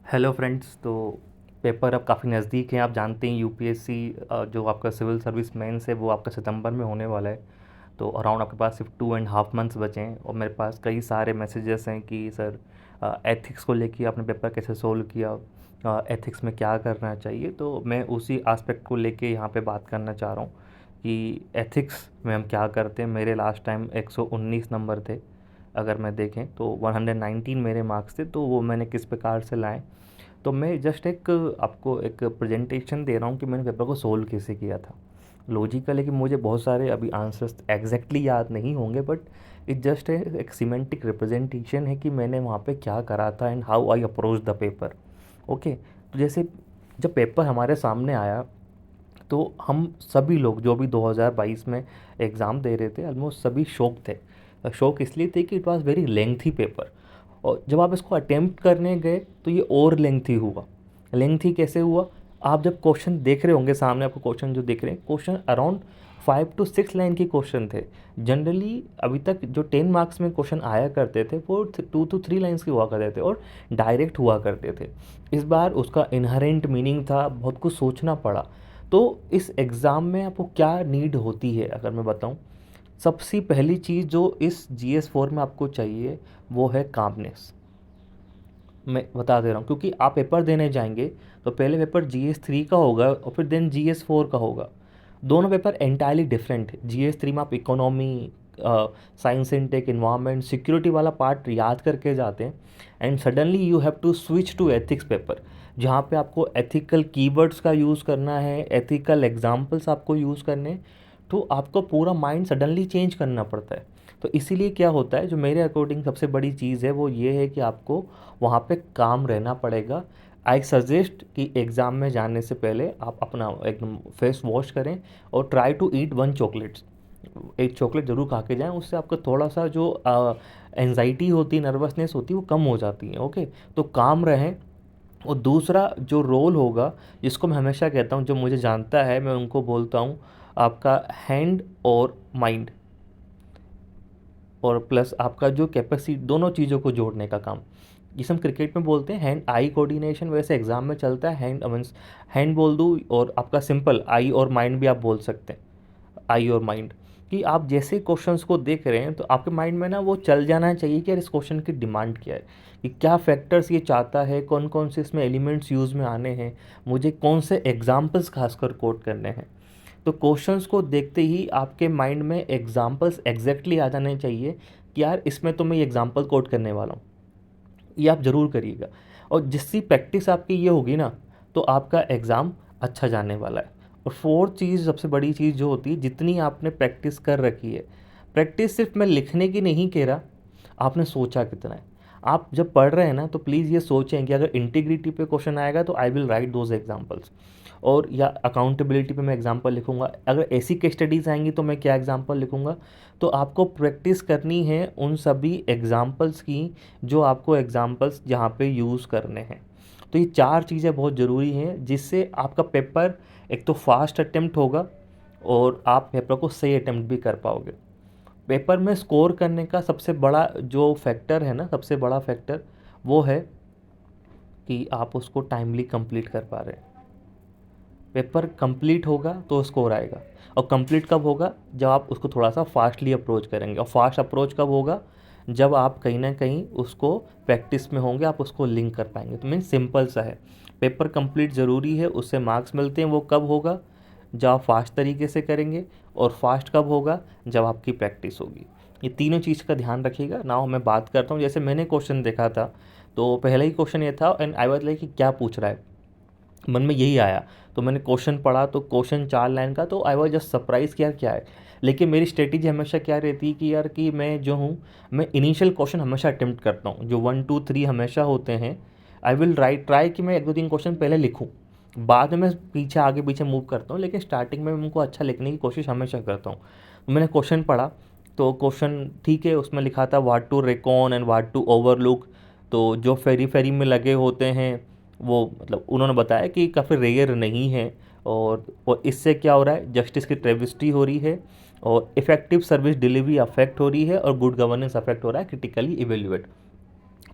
Hello friends. तो paper अब काफ़ी नज़दीक हैं। आप जानते हैं यूपीएससी जो आपका सिविल सर्विस मेंस है वो आपका सितंबर में होने वाला है। तो अराउंड आपके पास सिर्फ 2.5 मंथ्स बचे हैं और मेरे पास कई सारे मैसेजेस हैं कि सर एथिक्स को लेके आपने पेपर कैसे सोल्व किया, एथिक्स में क्या करना चाहिए। तो मैं उसी एस्पेक्ट को लेके यहाँ पे बात करना चाह रहा हूँ कि एथिक्स में हम क्या करते हैं। मेरे लास्ट टाइम 119 नंबर थे, अगर मैं देखें तो 119 मेरे मार्क्स थे, तो वो मैंने किस प्रकार से लाए। तो मैं जस्ट एक आपको एक प्रेजेंटेशन दे रहा हूँ कि मैंने पेपर को सोल्व कैसे किया था। लॉजिकल है कि मुझे बहुत सारे अभी आंसर्स एग्जैक्टली याद नहीं होंगे, बट इट जस्ट है एक सीमेंटिक रिप्रेजेंटेशन है कि मैंने वहाँ पे क्या करा था and how I approach the paper. Okay, तो जैसे जब पेपर हमारे सामने आया तो हम सभी लोग जो भी 2022 में एग्ज़ाम दे रहे थे ऑलमोस्ट सभी शौक थे। शौक इसलिए थे कि it was very lengthy paper, और जब आप इसको अटेम्प्ट करने गए तो ये और लेंथी हुआ। लेंथी कैसे हुआ? आप जब क्वेश्चन देख रहे होंगे सामने, आपको क्वेश्चन जो दिख रहे हैं, क्वेश्चन अराउंड 5 to 6 लाइन के क्वेश्चन थे। जनरली अभी तक जो 10 मार्क्स में क्वेश्चन आया करते थे वो 2 to 3 लाइन्स के हुआ करते थे और डायरेक्ट हुआ करते थे। इस बार उसका इनहेरेंट मीनिंग था, बहुत कुछ सोचना पड़ा। तो इस एग्ज़ाम में आपको क्या नीड होती है अगर मैं बताऊं, सबसे पहली चीज़ जो इस GS4 में आपको चाहिए वो है कामनेस। मैं बता दे रहा हूँ क्योंकि आप पेपर देने जाएंगे तो पहले पेपर GS3 का होगा और फिर देन GS4 का होगा। दोनों पेपर एंटायरली डिफरेंट है। GS3 में आप economy, science and tech, environment, security वाला पार्ट याद करके जाते हैं, and suddenly you have to switch to ethics paper, जहाँ पे आपको एथिकल कीवर्ड्स का यूज़ करना है, एथिकल एग्जाम्पल्स आपको यूज़ करने हैं। तो आपको पूरा माइंड सडनली चेंज करना पड़ता है। तो इसीलिए क्या होता है, जो मेरे अकॉर्डिंग सबसे बड़ी चीज़ है वो ये है कि आपको वहाँ पे काम रहना पड़ेगा। आई सजेस्ट कि एग्ज़ाम में जाने से पहले आप अपना एकदम फेस वॉश करें और ट्राई टू ईट 1 चॉकलेट्स। एक चॉकलेट ज़रूर खा के जाएं, उससे आपका थोड़ा सा जो एंजाइटी होती है, नर्वसनेस होती है, वो कम हो जाती है। ओके, तो काम रहें। और दूसरा जो रोल होगा, जिसको मैं हमेशा कहता हूँ, जो मुझे जानता है मैं उनको बोलता हूँ, आपका हैंड और माइंड और प्लस आपका जो कैपेसिटी, दोनों चीज़ों को जोड़ने का काम, जिसे हम क्रिकेट में बोलते हैं हैंड आई कोऑर्डिनेशन, वैसे एग्जाम में चलता है हैंड मीन्स हैंड बोल दूँ और आपका सिंपल आई और माइंड भी आप बोल सकते हैं। आई और माइंड, कि आप जैसे क्वेश्चंस को देख रहे हैं तो आपके माइंड में ना वो चल जाना चाहिए कि यार इस क्वेश्चन की डिमांड क्या है, कि क्या फैक्टर्स ये चाहता है, कौन कौन से इसमें एलिमेंट्स यूज़ में आने हैं, मुझे कौन से एग्जाम्पल्स खासकर कोट करने हैं। तो क्वेश्चंस को देखते ही आपके माइंड में एग्जाम्पल्स एग्जैक्टली आ जाने चाहिए कि यार इसमें तो मैं ये एग्जाम्पल कोट करने वाला हूँ। ये आप ज़रूर करिएगा, और जिसकी प्रैक्टिस आपकी ये होगी ना, तो आपका एग्ज़ाम अच्छा जाने वाला है। और फोर्थ चीज़, सबसे बड़ी चीज़ जो होती है, जितनी आपने प्रैक्टिस कर रखी है, प्रैक्टिस सिर्फ मैं लिखने की नहीं कह रहा, आपने सोचा कितना है। आप जब पढ़ रहे हैं ना तो प्लीज़ ये सोचें कि अगर इंटीग्रिटी पे क्वेश्चन आएगा तो I will write those examples, और या अकाउंटेबिलिटी पे मैं एग्जांपल लिखूंगा। अगर ऐसी केस स्टडीज़ आएंगी तो मैं क्या एग्जांपल लिखूंगा। तो आपको प्रैक्टिस करनी है उन सभी एग्जांपल्स की, जो आपको एग्जांपल्स जहाँ पे यूज़ करने हैं। तो ये चार चीज़ें बहुत ज़रूरी हैं, जिससे आपका पेपर एक तो फास्ट अटेम्प्ट होगा और आप पेपर को सही अटेम्प्ट भी कर पाओगे। पेपर में स्कोर करने का सबसे बड़ा जो फैक्टर है ना, सबसे बड़ा फैक्टर वो है कि आप उसको टाइमली कंप्लीट कर पा रहे हैं। पेपर कंप्लीट होगा तो स्कोर आएगा। और कंप्लीट कब होगा? जब आप उसको थोड़ा सा फास्टली अप्रोच करेंगे। और फास्ट अप्रोच कब होगा? जब आप कहीं ना कहीं उसको प्रैक्टिस में होंगे, आप उसको लिंक कर पाएंगे। तो मीन सिंपल सा है, पेपर कंप्लीट ज़रूरी है, उससे मार्क्स मिलते हैं। वो कब होगा? जब आप फास्ट तरीके से करेंगे। और फास्ट कब होगा? जब आपकी प्रैक्टिस होगी। ये तीनों चीज़ का ध्यान रखिएगा ना। मैं बात करता हूँ, जैसे मैंने क्वेश्चन देखा था तो पहला ही क्वेश्चन ये था एंड आई वाज लाइक कि क्या पूछ रहा है, मन में यही आया। तो मैंने क्वेश्चन पढ़ा तो क्वेश्चन 4 लाइन का, तो आई वाज जस्ट सरप्राइज कि यार क्या है। लेकिन मेरी स्ट्रेटेजी हमेशा क्या रहती है कि यार कि मैं जो हूँ, मैं इनिशियल क्वेश्चन हमेशा अटेम्प्ट करता हूँ, जो 1 2 3 हमेशा होते हैं। आई विल राइट ट्राई कि मैं 1 2 3 क्वेश्चन पहले लिखूँ, बाद में मैं पीछे आगे पीछे मूव करता हूँ, लेकिन स्टार्टिंग में मैं उनको अच्छा लिखने की कोशिश हमेशा करता हूँ। मैंने क्वेश्चन पढ़ा तो क्वेश्चन ठीक है, उसमें लिखा था what to reckon and what to overlook. तो जो फेरी फेरी में लगे होते हैं वो, मतलब उन्होंने बताया कि काफ़ी रेयर नहीं है। और इससे क्या हो रहा है, जस्टिस की ट्रेविस्टी हो रही है, और इफेक्टिव सर्विस डिलीवरी अफेक्ट हो रही है, और गुड गवर्नेंस अफेक्ट हो रहा है, क्रिटिकली इवेल्युएट।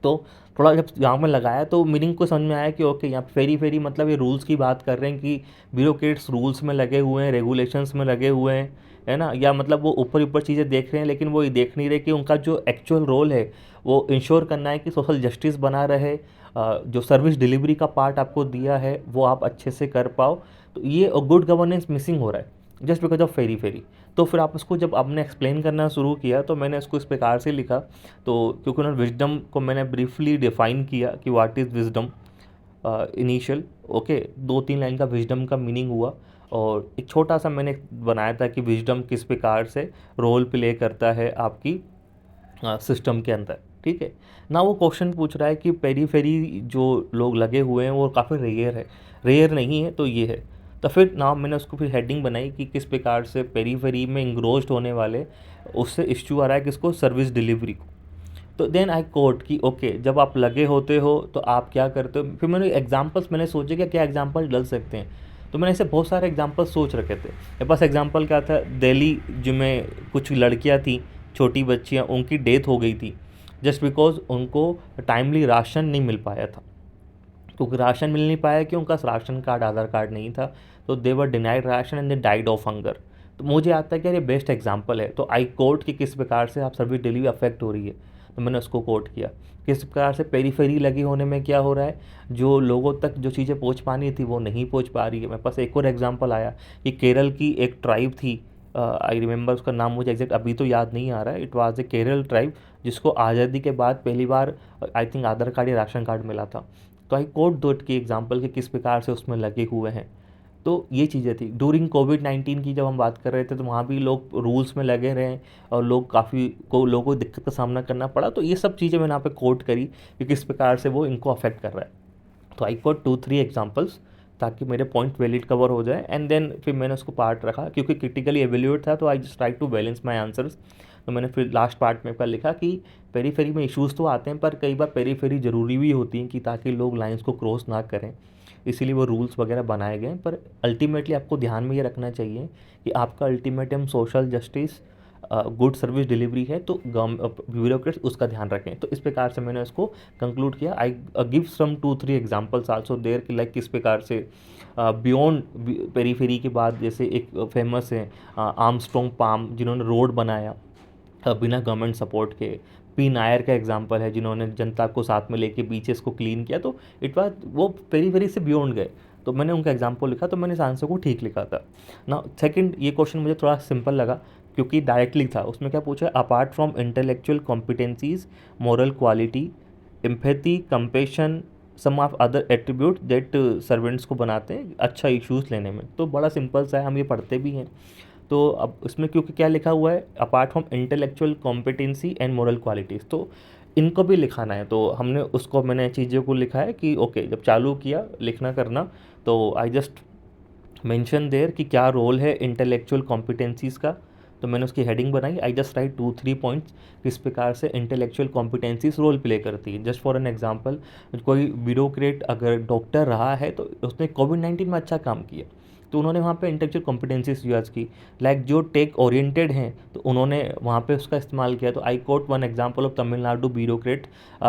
तो थोड़ा जब यहाँ में लगाया तो मीनिंग को समझ में आया कि ओके, यहाँ फेरी फेरी मतलब ये रूल्स की बात कर रहे हैं कि ब्यूरोक्रेट्स रूल्स में लगे हुए हैं, रेगुलेशंस में लगे हुए हैं, है ना, या मतलब वो ऊपर ऊपर चीज़ें देख रहे हैं लेकिन वो ये देख नहीं रहे कि उनका जो एक्चुअल रोल है वो इंश्योर करना है कि सोशल जस्टिस बना रहे, जो सर्विस डिलीवरी का पार्ट आपको दिया है वो आप अच्छे से कर पाओ। तो ये गुड गवर्नेंस मिसिंग हो रहा है जस्ट बिकॉज ऑफ फेरी फेरी। तो फिर आप उसको जब आपने एक्सप्लेन करना शुरू किया तो मैंने इसको इस प्रकार से लिखा। तो क्योंकि उन्होंने विजडम को मैंने ब्रीफली डिफाइन किया कि what is wisdom initial, okay, 2-3 line का विजडम का मीनिंग हुआ, और एक छोटा सा मैंने बनाया था कि विजडम किस प्रकार से रोल प्ले करता है आपकी सिस्टम के अंदर। ठीक है ना, वो क्वेश्चन पूछ रहा है कि पेरी फेरी जो लोग लगे हुए हैं वो काफ़ी रेयर है, रेयर नहीं है तो ये है। तो फिर ना मैंने उसको फिर हेडिंग बनाई कि किस प्रकार से पेरी फेरी में इंग्रोस्ड होने वाले उससे इश्यू आ रहा है किसको, सर्विस डिलीवरी को। तो देन आई कोट कि ओके, जब आप लगे होते हो तो आप क्या करते हो। फिर मैंने एग्जांपल्स मैंने सोचे कि क्या एग्जांपल डल सकते हैं। तो मैंने ऐसे बहुत सारे एग्जांपल सोच रखे थे। मेरे पास एग्जांपल क्या था, दिल्ली जो में कुछ लड़कियां थी, छोटी बच्चियां, उनकी डेथ हो गई थी जस्ट बिकॉज उनको टाइमली राशन नहीं मिल पाया था। क्योंकि राशन मिल नहीं पाया कि उनका राशन कार्ड, आधार कार्ड नहीं था, तो they were denied ration and they died of hunger. तो मुझे आता है कि यार ये बेस्ट एग्जांपल है। तो आई कोट कि किस प्रकार से आप सर्विस डिलीवरी अफेक्ट हो रही है। तो मैंने उसको कोट किया किस प्रकार से पेरीफेरी लगी होने में क्या हो रहा है, जो लोगों तक जो चीज़ें पहुंच पानी थी वो नहीं पहुंच पा रही है। मेरे पास एक और एग्जांपल आया कि केरल की एक ट्राइब थी, आई रिमेंबर उसका नाम मुझे एग्जैक्ट अभी तो याद नहीं आ रहा है। It was a Kerala tribe जिसको आज़ादी के बाद पहली बार आई थिंक आधार कार्ड या राशन कार्ड मिला था। तो आई कोट दोट की एग्जांपल कि किस प्रकार से उसमें लगे हुए हैं। तो ये चीज़ें थी ड्यूरिंग कोविड-19 की, जब हम बात कर रहे थे तो वहाँ भी लोग रूल्स में लगे रहे और लोग काफ़ी को लोगों को दिक्कत का सामना करना पड़ा। तो ये सब चीज़ें मैंने यहाँ पे कोट करी कि किस प्रकार से वो इनको अफेक्ट कर रहा है। तो आई कोट 2-3 एग्जांपल्स ताकि मेरे पॉइंट वैलिड कवर हो जाए, एंड देन फिर मैंने उसको पार्ट रखा क्योंकि क्रिटिकली एवेल्यूएट था। तो I just try to balance my answers. तो मैंने फिर लास्ट पार्ट में लिखा कि पेरीफेरी में इश्यूज़ तो आते हैं पर कई बार पेरीफेरी ज़रूरी भी होती हैं कि ताकि लोग लाइंस को क्रॉस ना करें, इसीलिए वो रूल्स वगैरह बनाए गए। पर अल्टीमेटली आपको ध्यान में ये रखना चाहिए कि आपका ultimate aim social justice, good service delivery है, तो ब्यूरोक्रेट्स उसका ध्यान रखें। तो इस प्रकार से मैंने उसको कंक्लूड किया। I give some 2-3 examples also there कि लाइक किस प्रकार से बियॉन्ड पेरीफेरी के बाद जैसे एक फेमस है आर्मस्ट्रॉन्ग पाम जिन्होंने रोड बनाया बिना गवर्नमेंट सपोर्ट के। पी नायर का एग्जांपल है जिन्होंने जनता को साथ में लेके बीचेस को क्लीन किया। तो इट वाज वो पेरीफेरी से बियॉन्ड गए। तो मैंने उनका एग्जांपल लिखा, तो मैंने इस आंसर को ठीक लिखा था ना। सेकंड ये क्वेश्चन मुझे थोड़ा सिंपल लगा क्योंकि डायरेक्टली था। उसमें क्या पूछा, apart from intellectual competencies, moral quality, empathy, compassion, some of other attribute that servants को बनाते हैं अच्छा इश्यूज़ लेने में। तो बड़ा सिंपल सा है, हम ये पढ़ते भी हैं। तो अब इसमें क्योंकि क्या लिखा हुआ है, apart from intellectual competency and moral qualities, तो इनको भी लिखाना है। तो हमने उसको मैंने चीज़ों को लिखा है कि ओके, जब चालू किया लिखना करना तो आई जस्ट मेंशन देयर कि क्या रोल है इंटेलेक्चुअल कॉम्पिटेंसीज़ का। तो मैंने उसकी हेडिंग बनाई, आई जस्ट राइट 2-3 पॉइंट्स किस प्रकार से इंटेलेक्चुअल कॉम्पिटेंसीज रोल प्ले करती है। जस्ट फॉर एन एग्जांपल, कोई ब्यूरोक्रेट अगर डॉक्टर रहा है तो उसने कोविड-19 में अच्छा काम किया तो उन्होंने वहाँ पे इंटेलेक्चुअल कॉम्पिटेंसीज यूज़ की। लाइक जो टेक ओरिएंटेड हैं तो उन्होंने वहाँ पे उसका इस्तेमाल किया। तो I quote one example of Tamil Nadu bureaucrat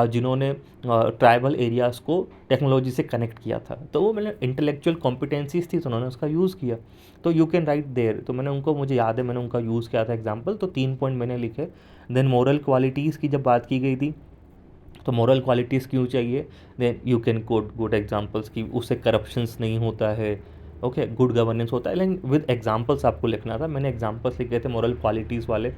जिन्होंने ट्राइबल एरियाज़ को टेक्नोलॉजी से कनेक्ट किया था। तो वो मैंने इंटेलेक्चुअल कॉम्पिटेंसीज थी तो उन्होंने उसका यूज़ किया। तो यू कैन राइट देयर। तो मैंने उनको, मुझे याद है मैंने उनका यूज़ किया था एग्जाम्पल। तो 3 पॉइंट मैंने लिखे। देन मोरल क्वालिटीज़ की जब बात की गई थी तो मोरल क्वालिटीज़ क्यों चाहिए, then you can quote good examples की उससे करप्शंस नहीं होता है, ओके, गुड गवर्नेंस होता है। लेकिन विद एग्जांपल्स आपको लिखना था। मैंने एग्जांपल्स लिखे थे मोरल क्वालिटीज़ वाले।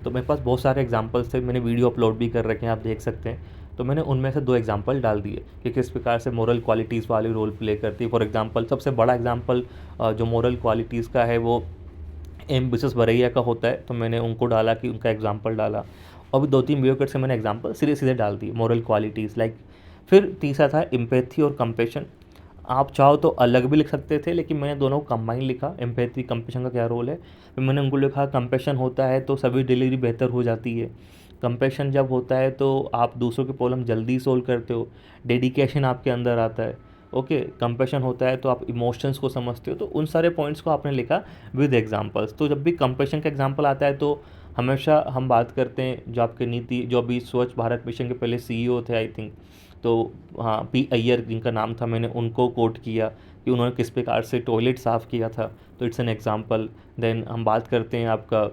तो मेरे पास बहुत सारे एग्जांपल्स थे, मैंने वीडियो अपलोड भी कर रखे हैं, आप देख सकते हैं। तो मैंने उनमें से 2 एग्जांपल डाल दिए कि किस प्रकार से मोरल क्वालिटीज़ वाली रोल प्ले करती है। फॉर एग्जांपल सबसे बड़ा एग्जांपल जो मोरल क्वालिटीज़ का है वो एम बिसेस बरैया का होता है। तो मैंने उनको डाला कि उनका एग्जांपल डाला, और भी 2-3 ब्यूरोक्रेट से मैंने एग्जांपल सीधे सीधे डाल दिए मोरल क्वालिटीज़ लाइक। फिर तीसरा था एम्पैथी और कंपेशन। आप चाहो तो अलग भी लिख सकते थे लेकिन मैंने दोनों को कंबाइन लिखा, एम्पैथी कंपेशन का क्या रोल है। फिर मैंने उनको लिखा कंपेशन होता है तो सर्विस डिलीवरी बेहतर हो जाती है। कंपेशन जब होता है तो आप दूसरों के प्रॉब्लम जल्दी सोल्व करते हो, डेडिकेशन आपके अंदर आता है। ओके, कंपेशन होता है तो आप इमोशंस को समझते हो। तो उन सारे पॉइंट्स को आपने लिखा विद एग्जांपल्स। तो जब भी कंपेशन का एग्जांपल आता है तो हमेशा हम बात करते हैं जो आपके नीति, जो अभी स्वच्छ भारत मिशन के पहले सीईओ थे आई थिंक, तो हाँ पी अय्यर जिनका नाम था, मैंने उनको कोट किया कि उन्होंने किस प्रकार से टॉयलेट साफ़ किया था, तो इट्स एन एग्जाम्पल। देन हम बात करते हैं आपका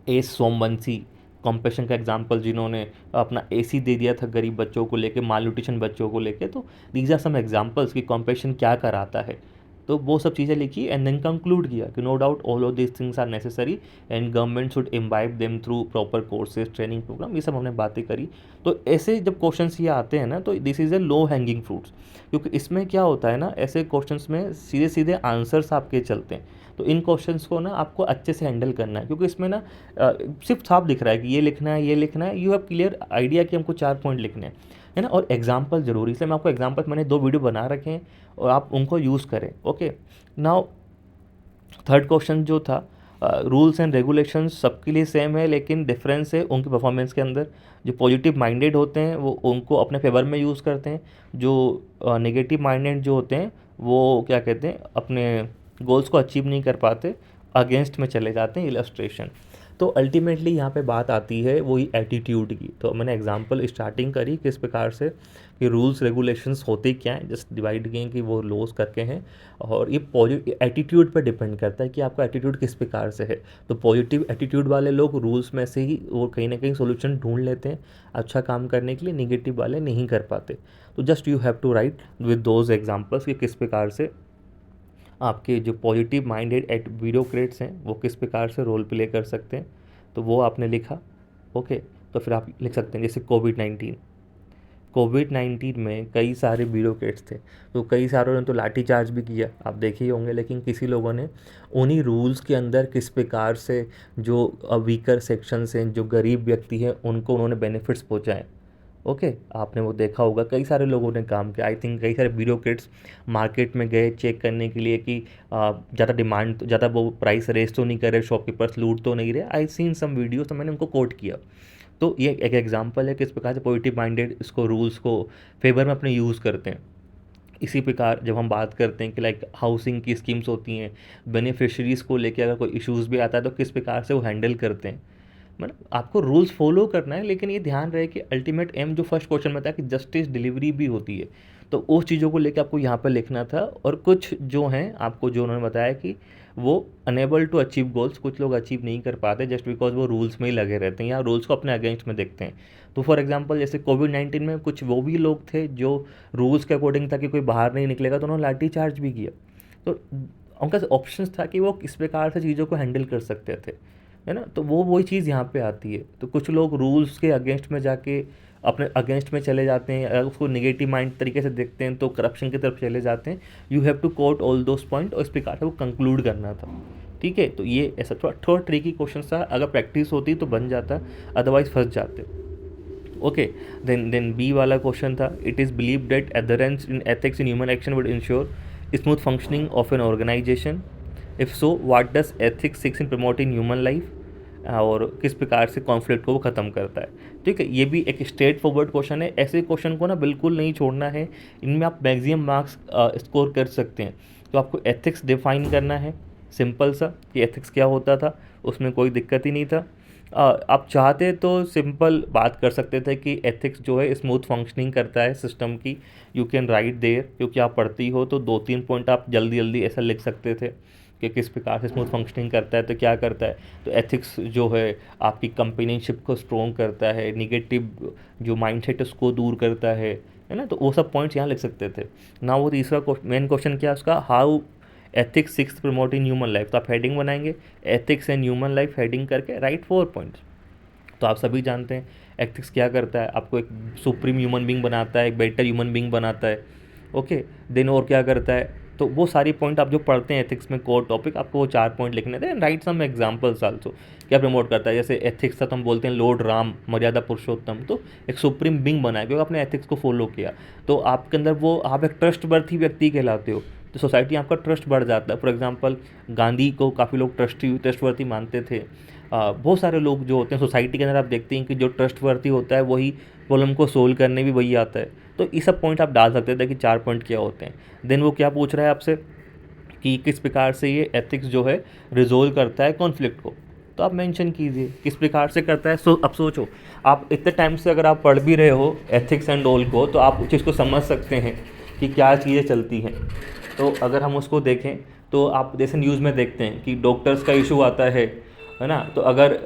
एस सोमवंशी, कॉम्पेशन का एग्जाम्पल, जिन्होंने अपना एसी दे दिया था गरीब बच्चों को लेके, माल न्यूट्रिशन बच्चों को लेके। तो दीज आर सम एग्जाम्पल्स कि कॉम्पेशन क्या कराता है। तो वो सब चीज़ें लिखी एंड देन कंक्लूड किया कि no doubt all of this things are necessary and government should imbibe them through proper courses, training program, ये सब हमने बातें करी। तो ऐसे जब क्वेश्चंस ये आते हैं ना, तो this is a low hanging fruits, क्योंकि इसमें क्या होता है ना, ऐसे क्वेश्चंस में सीधे सीधे आंसर्स आपके चलते हैं। तो इन क्वेश्चंस को ना आपको अच्छे से हैंडल करना है, क्योंकि इसमें ना सिर्फ साफ दिख रहा है कि ये लिखना है, ये लिखना है, यू हैव क्लियर आइडिया कि हमको 4 पॉइंट लिखने हैं, है ना। और एग्जाम्पल जरूरी, इसलिए मैं आपको एग्जाम्पल, मैंने 2 वीडियो बना रखे हैं और आप उनको यूज़ करें। ओके, नाउ थर्ड क्वेश्चन जो था, रूल्स एंड रेगुलेशंस सबके लिए सेम है, लेकिन डिफरेंस है उनकी परफॉर्मेंस के अंदर। जो पॉजिटिव माइंडेड होते हैं वो उनको अपने फेवर में यूज़ करते हैं, जो नेगेटिव माइंडेड जो होते हैं वो क्या कहते हैं, अपने गोल्स को अचीव नहीं कर पाते, अगेंस्ट में चले जाते हैं। इलस्ट्रेशन, तो अल्टीमेटली यहाँ पे बात आती है वही एटीट्यूड की। तो मैंने एग्जांपल स्टार्टिंग करी किस प्रकार से कि रूल्स रेगुलेशंस होते क्या हैं, जस्ट डिवाइड किए कि वो लॉज करके हैं, और ये पॉजिटिव एटीट्यूड पर डिपेंड करता है कि आपका एटीट्यूड किस प्रकार से है। तो पॉजिटिव एटीट्यूड वाले लोग रूल्स में से ही वो कहीं ना कहीं सोल्यूशन ढूंढ लेते हैं अच्छा काम करने के लिए, निगेटिव वाले नहीं कर पाते। तो just you have to write with those examples कि किस प्रकार से आपके जो पॉजिटिव माइंडेड ब्यूरोक्रेट्स हैं वो किस प्रकार से रोल प्ले कर सकते हैं। तो वो आपने लिखा। ओके, तो फिर आप लिख सकते हैं जैसे कोविड 19 में कई सारे ब्यूरोक्रेट्स थे, तो कई सारों ने तो लाठी चार्ज भी किया, आप देखे ही होंगे, लेकिन किसी लोगों ने उन्हीं रूल्स के अंदर किस प्रकार से जो वीकर सेक्शंस हैं, जो गरीब व्यक्ति हैं, उनको उन्होंने बेनिफिट्स पहुँचाए। ओके, आपने वो देखा होगा, कई सारे लोगों ने काम किया। आई थिंक कई सारे ब्यूरोक्रेट्स मार्केट में गए चेक करने के लिए कि ज़्यादा डिमांड, ज़्यादा वो प्राइस रेस तो नहीं कर रहे, शॉपकीपर्स लूट तो नहीं रहे। आई सीन सम वीडियोस, तो मैंने उनको कोट किया। तो ये एक एग्जांपल है कि इस प्रकार से पॉजिटिव माइंडेड इसको रूल्स को फेवर में अपने यूज़ करते हैं। इसी प्रकार जब हम बात करते हैं कि लाइक हाउसिंग की स्कीम्स होती हैं, बेनिफिशरीज़ को लेकर अगर कोई इश्यूज़ भी आता है तो किस प्रकार से वो हैंडल करते हैं। मतलब आपको रूल्स फॉलो करना है, लेकिन ये ध्यान रहे कि अल्टीमेट एम जो फर्स्ट क्वेश्चन में था कि जस्टिस डिलीवरी भी होती है, तो उस चीज़ों को लेकर आपको यहाँ पर लिखना था। और कुछ जो हैं आपको, जो उन्होंने बताया कि वो अनेबल टू अचीव गोल्स, कुछ लोग अचीव नहीं कर पाते जस्ट बिकॉज वो रूल्स में ही लगे रहते हैं या रूल्स को अपने अगेंस्ट में देखते हैं। तो फॉर एग्जांपल जैसे कोविड 19 में कुछ वो भी लोग थे जो रूल्स के अकॉर्डिंग था कि कोई बाहर नहीं निकलेगा, तो उन्होंने लाठी चार्ज भी किया। तो उनका ऑप्शन था कि वो किस प्रकार से चीज़ों को हैंडल कर सकते थे, है ना। तो वो वही चीज़ यहाँ पे आती है। तो कुछ लोग रूल्स के अगेंस्ट में जाके अपने अगेंस्ट में चले जाते हैं, अगर उसको निगेटिव माइंड तरीके से देखते हैं तो करप्शन की तरफ चले जाते हैं। You have to quote all those point, और इस प्रकार से वो कंक्लूड करना था। ठीक है, तो ये ऐसा थोड़ा ट्रिकी क्वेश्चन था, अगर प्रैक्टिस होती तो बन जाता, अदरवाइज फंस जाते। ओके, देन बी वाला क्वेश्चन था, it is believe that adherence in ethics in human action would ensure smooth functioning of an organisation, if so what does ethics six in promoting human life, और किस प्रकार से conflict को वो ख़त्म करता है। ठीक है, ये भी एक स्ट्रेट फॉरवर्ड क्वेश्चन है, ऐसे क्वेश्चन को ना बिल्कुल नहीं छोड़ना है, इनमें आप मैक्सिमम मार्क्स स्कोर कर सकते हैं। तो आपको एथिक्स डिफाइन करना है, सिंपल सा कि एथिक्स क्या होता था, उसमें कोई दिक्कत ही नहीं था। आप चाहते तो सिंपल बात कर सकते थे कि एथिक्स जो है स्मूथ फंक्शनिंग करता है सिस्टम की, यू कैन राइट देयर, क्योंकि आप पढ़ती हो तो 2-3 पॉइंट आप जल्दी जल्दी ऐसा लिख सकते थे कि किस प्रकार से स्मूथ फंक्शनिंग करता है, तो क्या करता है। तो एथिक्स जो है आपकी कंपेनियनशिप को स्ट्रॉन्ग करता है, निगेटिव जो माइंडसेट उसको दूर करता है ना। तो वो सब पॉइंट्स यहाँ लिख सकते थे ना। वो तीसरा मेन क्वेश्चन क्या है उसका, how ethics six promote in human life, तो आप हेडिंग बनाएंगे ethics and human life heading करके राइट 4 पॉइंट्स। तो आप सभी जानते हैं एथिक्स क्या करता है, आपको एक सुप्रीम ह्यूमन बींग बनाता है, एक बेटर ह्यूमन बींग बनाता है। ओके, देन और क्या करता है, तो वो सारी पॉइंट आप जो पढ़ते हैं एथिक्स में कोर टॉपिक, आपको वो 4 पॉइंट लिखने थे। राइट सम एग्जाम्पल्स आल्सो, क्या प्रमोट करता है, जैसे एथिक्स था तो हम बोलते हैं लॉर्ड राम मर्यादा पुरुषोत्तम, तो एक सुप्रीम बींग बनाया क्योंकि आपने एथिक्स को फॉलो किया। तो आपके अंदर वो, आप एक ट्रस्ट वर्थी व्यक्ति कहलाते हो, तो सोसाइटी आपका ट्रस्ट बढ़ जाता है। फॉर एग्जांपल गांधी को काफ़ी लोग ट्रस्टवर्थी मानते थे। बहुत सारे लोग जो होते हैं सोसाइटी के अंदर, आप देखते हैं कि जो ट्रस्टवर्थी होता है वही प्रॉब्लम को सोल्व करने भी वही आता है। तो ये सब पॉइंट आप डाल सकते थे कि 4 पॉइंट क्या होते हैं। देन वो क्या पूछ रहा है आपसे कि किस प्रकार से ये एथिक्स जो है रिजोल्व करता है कॉन्फ्लिक्ट को। तो तो आप मेंशन कीजिए किस प्रकार से करता है। अब सोचो, आप इतने टाइम से अगर आप पढ़ भी रहे हो एथिक्स एंड ऑल को, तो आप उस चीज़ को समझ सकते हैं कि क्या चीज़ें चलती हैं। तो अगर हम उसको देखें तो आप जैसे न्यूज़ में देखते हैं कि डॉक्टर्स का इशू आता है ना, तो अगर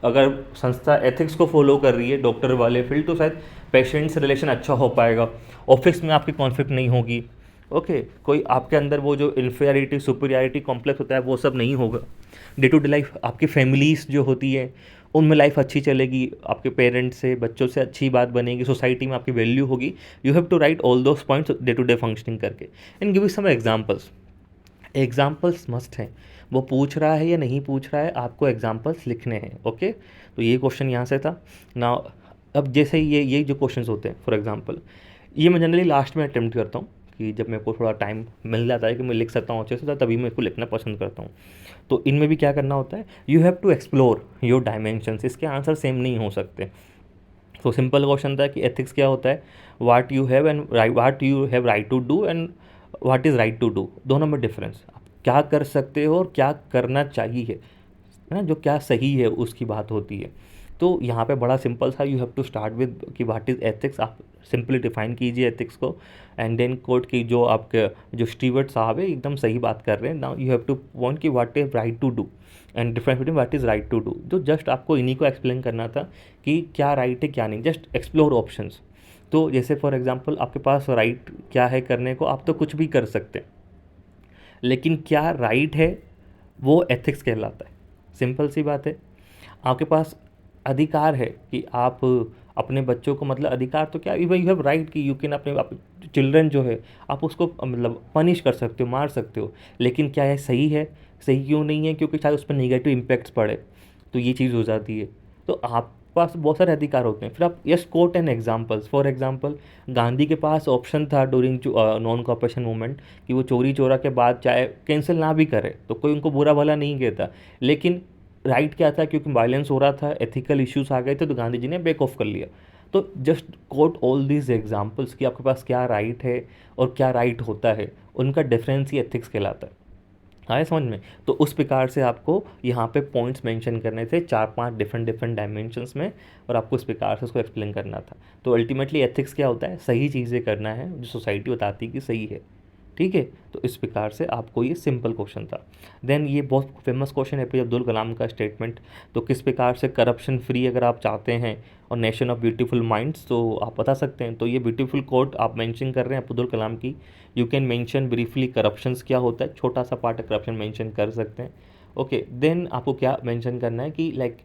अगर संस्था एथिक्स को फॉलो कर रही है डॉक्टर वाले फील्ड, तो शायद पेशेंट से रिलेशन अच्छा हो पाएगा, ऑफिस में आपकी कॉन्फ्लिक्ट नहीं होगी। ओके, कोई आपके अंदर वो जो इन्फीरियरिटी सुपीरियरिटी कॉम्प्लेक्स होता है वो सब नहीं होगा। डे टू डे लाइफ आपकी फैमिलीज जो होती है उनमें लाइफ अच्छी चलेगी, आपके पेरेंट्स से बच्चों से अच्छी बात बनेगी, सोसाइटी में आपकी वैल्यू होगी। You have to write all those points day to day functioning करके and give some examples. Examples must हैं, वो पूछ रहा है या नहीं पूछ रहा है, आपको एग्जाम्पल्स लिखने हैं। ओके, तो ये क्वेश्चन यहाँ से था ना। अब जैसे ये जो क्वेश्चंस होते हैं फॉर एग्जांपल, ये मैं जनरली लास्ट में अटेम्प्ट करता हूँ कि जब मेरे को थोड़ा टाइम मिल जाता है कि मैं लिख सकता हूँ अच्छे से, तो तभी मैं इसको लिखना पसंद करता हूँ। तो इनमें भी क्या करना होता है, you have to explore your dimensions. इसके आंसर सेम नहीं हो सकते। तो सिंपल क्वेश्चन था कि एथिक्स क्या होता है, what you have and what you have right to do and what is right to do, दोनों में डिफरेंस। आप क्या कर सकते हो और क्या करना चाहिए, है ना, जो क्या सही है उसकी बात होती है। तो यहाँ पे बड़ा सिंपल था, you have to start with कि व्हाट इज़ एथिक्स, आप सिंपली डिफाइन कीजिए एथिक्स को। एंड देन कोर्ट की जो आपके जो स्टीवर्ट साहब है एकदम सही बात कर रहे हैं। Now you have to point कि what is right to do and difference between what is right to do. तो जस्ट आपको इन्हीं को एक्सप्लेन करना था कि क्या राइट है क्या नहीं, जस्ट एक्सप्लोर ऑप्शंस। तो जैसे फॉर एग्जांपल आपके पास राइट क्या है करने को, आप तो कुछ भी कर सकते हैं, लेकिन क्या राइट है वो एथिक्स कहलाता है। सिंपल सी बात है। आपके पास अधिकार है कि आप अपने बच्चों को, मतलब अधिकार तो क्या, यू हैव राइट कि यू कैन अपने चिल्ड्रन जो है आप उसको मतलब पनिश कर सकते हो, मार सकते हो, लेकिन क्या यह सही है, सही क्यों नहीं है, क्योंकि शायद उस पर निगेटिव इम्पैक्ट्स पड़े, तो ये चीज़ हो जाती है। तो आप पास बहुत सारे अधिकार होते हैं। फिर आप yes quote and examples, for example Gandhi के पास ऑप्शन था ड्यूरिंग नॉन कॉपरेशन मूवमेंट कि वो चोरी चोरा के बाद चाहे कैंसिल ना भी करे तो कोई उनको बुरा भला नहीं कहता, लेकिन राइट क्या था, क्योंकि वायलेंस हो रहा था, एथिकल इश्यूज आ गए थे, तो गांधी जी ने बैक ऑफ कर लिया। तो just quote all these examples कि आपके पास क्या राइट है और क्या राइट होता है, उनका डिफरेंस ही एथिक्स कहलाता है। आए समझ में? तो उस प्रकार से आपको यहाँ पे पॉइंट्स मेंशन करने थे 4-5 डिफरेंट डिफरेंट डायमेंशंस में, और आपको इस प्रकार से उसको एक्सप्लेन करना था। तो अल्टीमेटली एथिक्स क्या होता है, सही चीज़ें करना है जो सोसाइटी बताती है कि सही है। ठीक है, तो इस प्रकार से आपको ये सिंपल क्वेश्चन था। देन ये बहुत फेमस क्वेश्चन है APJ अब्दुल कलाम का स्टेटमेंट, तो किस प्रकार से करप्शन फ्री अगर आप चाहते हैं और नेशन ऑफ ब्यूटीफुल माइंड्स, तो आप बता सकते हैं। तो ये ब्यूटीफुल कोट आप मेंशन कर रहे हैं अब्दुल कलाम की, you can mention briefly corruptions क्या होता है, छोटा सा पार्ट करप्शन मेंशन कर सकते हैं। ओके, देन आपको क्या मेंशन करना है कि लाइक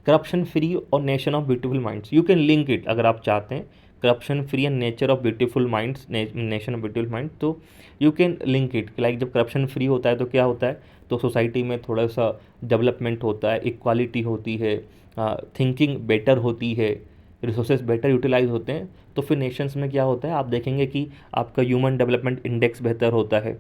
करप्शन फ्री और nation of beautiful minds, you can link it अगर आप चाहते हैं, corruption free and nature of beautiful minds, nation of beautiful mind, तो you can link it. Like जब करप्शन फ्री होता है तो क्या होता है, तो सोसाइटी में थोड़ा सा डेवलपमेंट होता है, इक्वालिटी होती है, थिंकिंग बेटर होती है, रिसोर्सेज बेटर यूटिलाइज होते हैं। तो फिर नेशंस में क्या होता है, आप देखेंगे कि आपका ह्यूमन डेवलपमेंट इंडेक्स बेहतर होता है,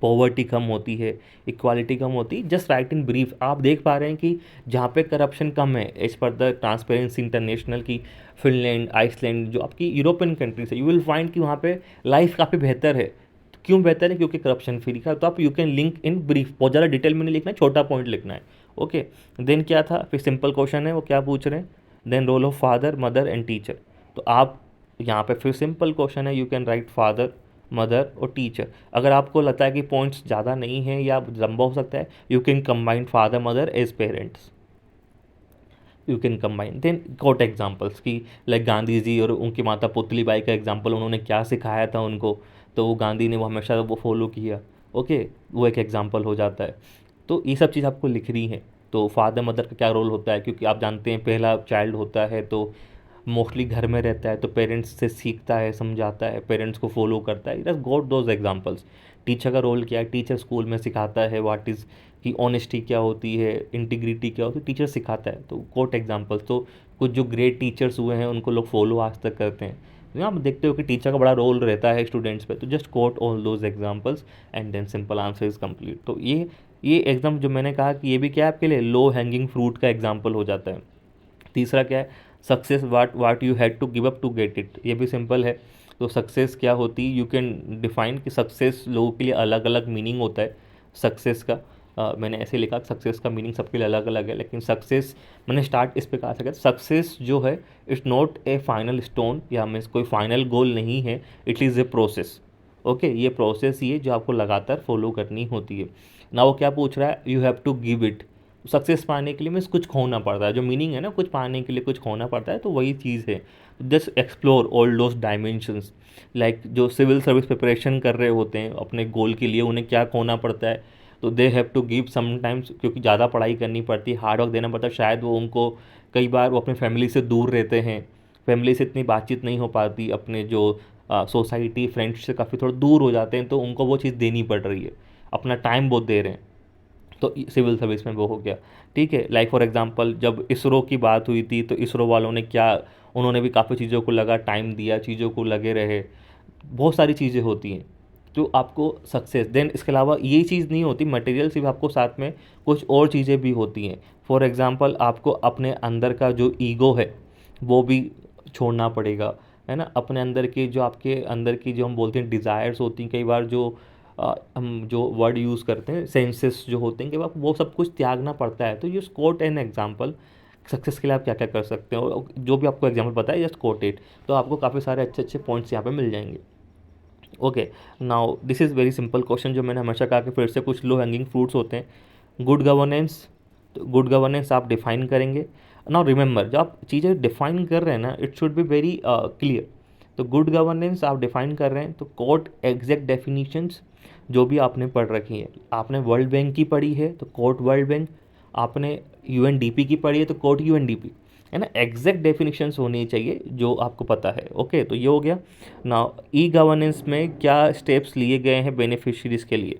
पॉवर्टी कम होती है, इक्वालिटी कम होती है। जस्ट राइट इन ब्रीफ आप देख पा रहे हैं कि जहाँ पे करप्शन कम है as per the transparency international की, फिनलैंड, आइसलैंड, जो आपकी यूरोपियन कंट्रीज है, यू विल फाइंड कि वहाँ पे लाइफ काफ़ी बेहतर है। तो क्यों बेहतर है, क्योंकि करप्शन फ्री का। तो आप you can link in brief, बहुत ज़्यादा डिटेल में नहीं लिखना है, छोटा पॉइंट लिखना है। ओके, देन क्या था, फिर सिंपल क्वेश्चन है वो क्या पूछ रहे हैं, then role of father mother and teacher. तो आप यहाँ पे फिर सिंपल क्वेश्चन है, you can write father mother और टीचर। अगर आपको लगता है कि पॉइंट्स ज़्यादा नहीं है या लंबा हो सकता है, you can combine father mother as parents, you can combine. Then quote examples की लाइक गांधी जी और उनकी माता पुतली बाई का एग्जाम्पल, उन्होंने क्या सिखाया था उनको, तो वो गांधी ने वो हमेशा वो फॉलो किया। ओके, वो एक एग्जाम्पल हो जाता है। तो ये सब चीज़ आपको लिखनी है। तो फादर मदर का क्या रोल होता है, क्योंकि आप जानते हैं पहला चाइल्ड होता है तो मोस्टली घर में रहता है, तो पेरेंट्स से सीखता है, समझाता है, पेरेंट्स को फॉलो करता है। Just got those examples. Teacher का रोल क्या है, टीचर स्कूल में सिखाता है व्हाट इज़ कि ऑनेस्टी क्या होती है, इंटीग्रिटी क्या होती है, टीचर सिखाता है। तो कोट एग्जांपल्स। तो कुछ जो ग्रेट टीचर्स हुए हैं उनको लोग फॉलो आज तक करते हैं। तो आप देखते हो कि टीचर का बड़ा रोल रहता है स्टूडेंट्स पे। तो just quote all those examples and then simple answer is complete. तो ये एग्जाम जो मैंने कहा कि ये भी क्या है आपके लिए लो हैंगिंग फ्रूट का एग्जाम्पल हो जाता है। तीसरा क्या है, success what you had to give up to get it, ये भी सिंपल है। तो सक्सेस क्या होती है, यू कैन डिफाइन कि सक्सेस लोगों के लिए अलग अलग मीनिंग होता है सक्सेस का। मैंने ऐसे लिखा सक्सेस का मीनिंग सबके लिए अलग अलग है, लेकिन सक्सेस मैंने स्टार्ट इस प्रकार से किया, सक्सेस जो है it's not A final stone, या मीन्स कोई फाइनल गोल नहीं है, it is a process. Okay, ये प्रोसेस ही है जो आपको लगातार फॉलो करनी होती है ना। वो क्या पूछ रहा है, you have to give it. Success पाने के लिए मीन्स कुछ खोना पड़ता है, जो मीनिंग है ना, कुछ पाने के लिए कुछ खोना पड़ता है, तो वही चीज़ है। Just explore all those dimensions, like जो सिविल सर्विस प्रिपरेशन कर रहे होते हैं अपने गोल के लिए, उन्हें क्या खोना पड़ता है, तो they have to give sometimes, क्योंकि ज़्यादा पढ़ाई करनी पड़ती है, हार्ड वर्क देना पड़ता है, शायद वो उनको कई बार वो अपने फैमिली से दूर रहते हैं, फैमिली से इतनी बातचीत नहीं हो पाती, अपने जो सोसाइटी फ्रेंड्स से काफ़ी थोड़ा दूर हो जाते हैं, तो उनको वो चीज़ देनी पड़ रही है, अपना टाइम बहुत दे रहे हैं, तो सिविल सर्विस में वो हो गया। ठीक है, लाइक फॉर एग्जांपल जब इसरो की बात हुई थी, तो इसरो वालों ने क्या, उन्होंने भी काफ़ी चीज़ों को लगा टाइम दिया, चीज़ों को लगे रहे, बहुत सारी चीज़ें होती हैं तो आपको सक्सेस। देन इसके अलावा ये चीज़ नहीं होती मटेरियल, सिर्फ आपको साथ में कुछ और चीज़ें भी होती हैं। फॉर एग्ज़ाम्पल आपको अपने अंदर का जो ईगो है वो भी छोड़ना पड़ेगा, है ना। अपने अंदर की जो आपके अंदर की जो हम बोलते हैं डिज़ायर्स होती हैं, कई बार जो हम जो वर्ड यूज़ करते हैं सेंसेस जो होते हैं, कई बार वो सब कुछ त्यागना पड़ता है। तो ये कोट एन एग्जाम्पल सक्सेस के लिए आप क्या क्या कर सकते हो, और जो भी आपको एग्जाम्पल पता है जस्ट कोट इट, तो आपको काफ़ी सारे अच्छे अच्छे पॉइंट्स यहाँ पे मिल जाएंगे। Okay, now this is very simple question, जो मैंने हमेशा कहा कि फिर से कुछ लो हैंगिंग फ्रूट्स होते हैं। गुड गवर्नेंस, तो गुड गवर्नेंस आप डिफाइन करेंगे। नाउ रिमेंबर, जब आप चीज़ें डिफाइन कर रहे हैं ना, it should be very clear. तो गुड गवर्नेंस आप डिफाइन कर रहे हैं, तो कोट एग्जैक्ट डेफिनीशंस जो भी आपने पढ़ रखी है, आपने वर्ल्ड बैंक की पढ़ी है तो कोट वर्ल्ड बैंक, आपने यूएनडीपी की पढ़ी है तो कोट यूएनडीपी, है ना। एग्जैक्ट डेफिनेशंस होनी चाहिए जो आपको पता है। ओके, तो ये हो गया। नाउ ई गवर्नेंस में क्या स्टेप्स लिए गए हैं बेनिफिशियरीज के लिए,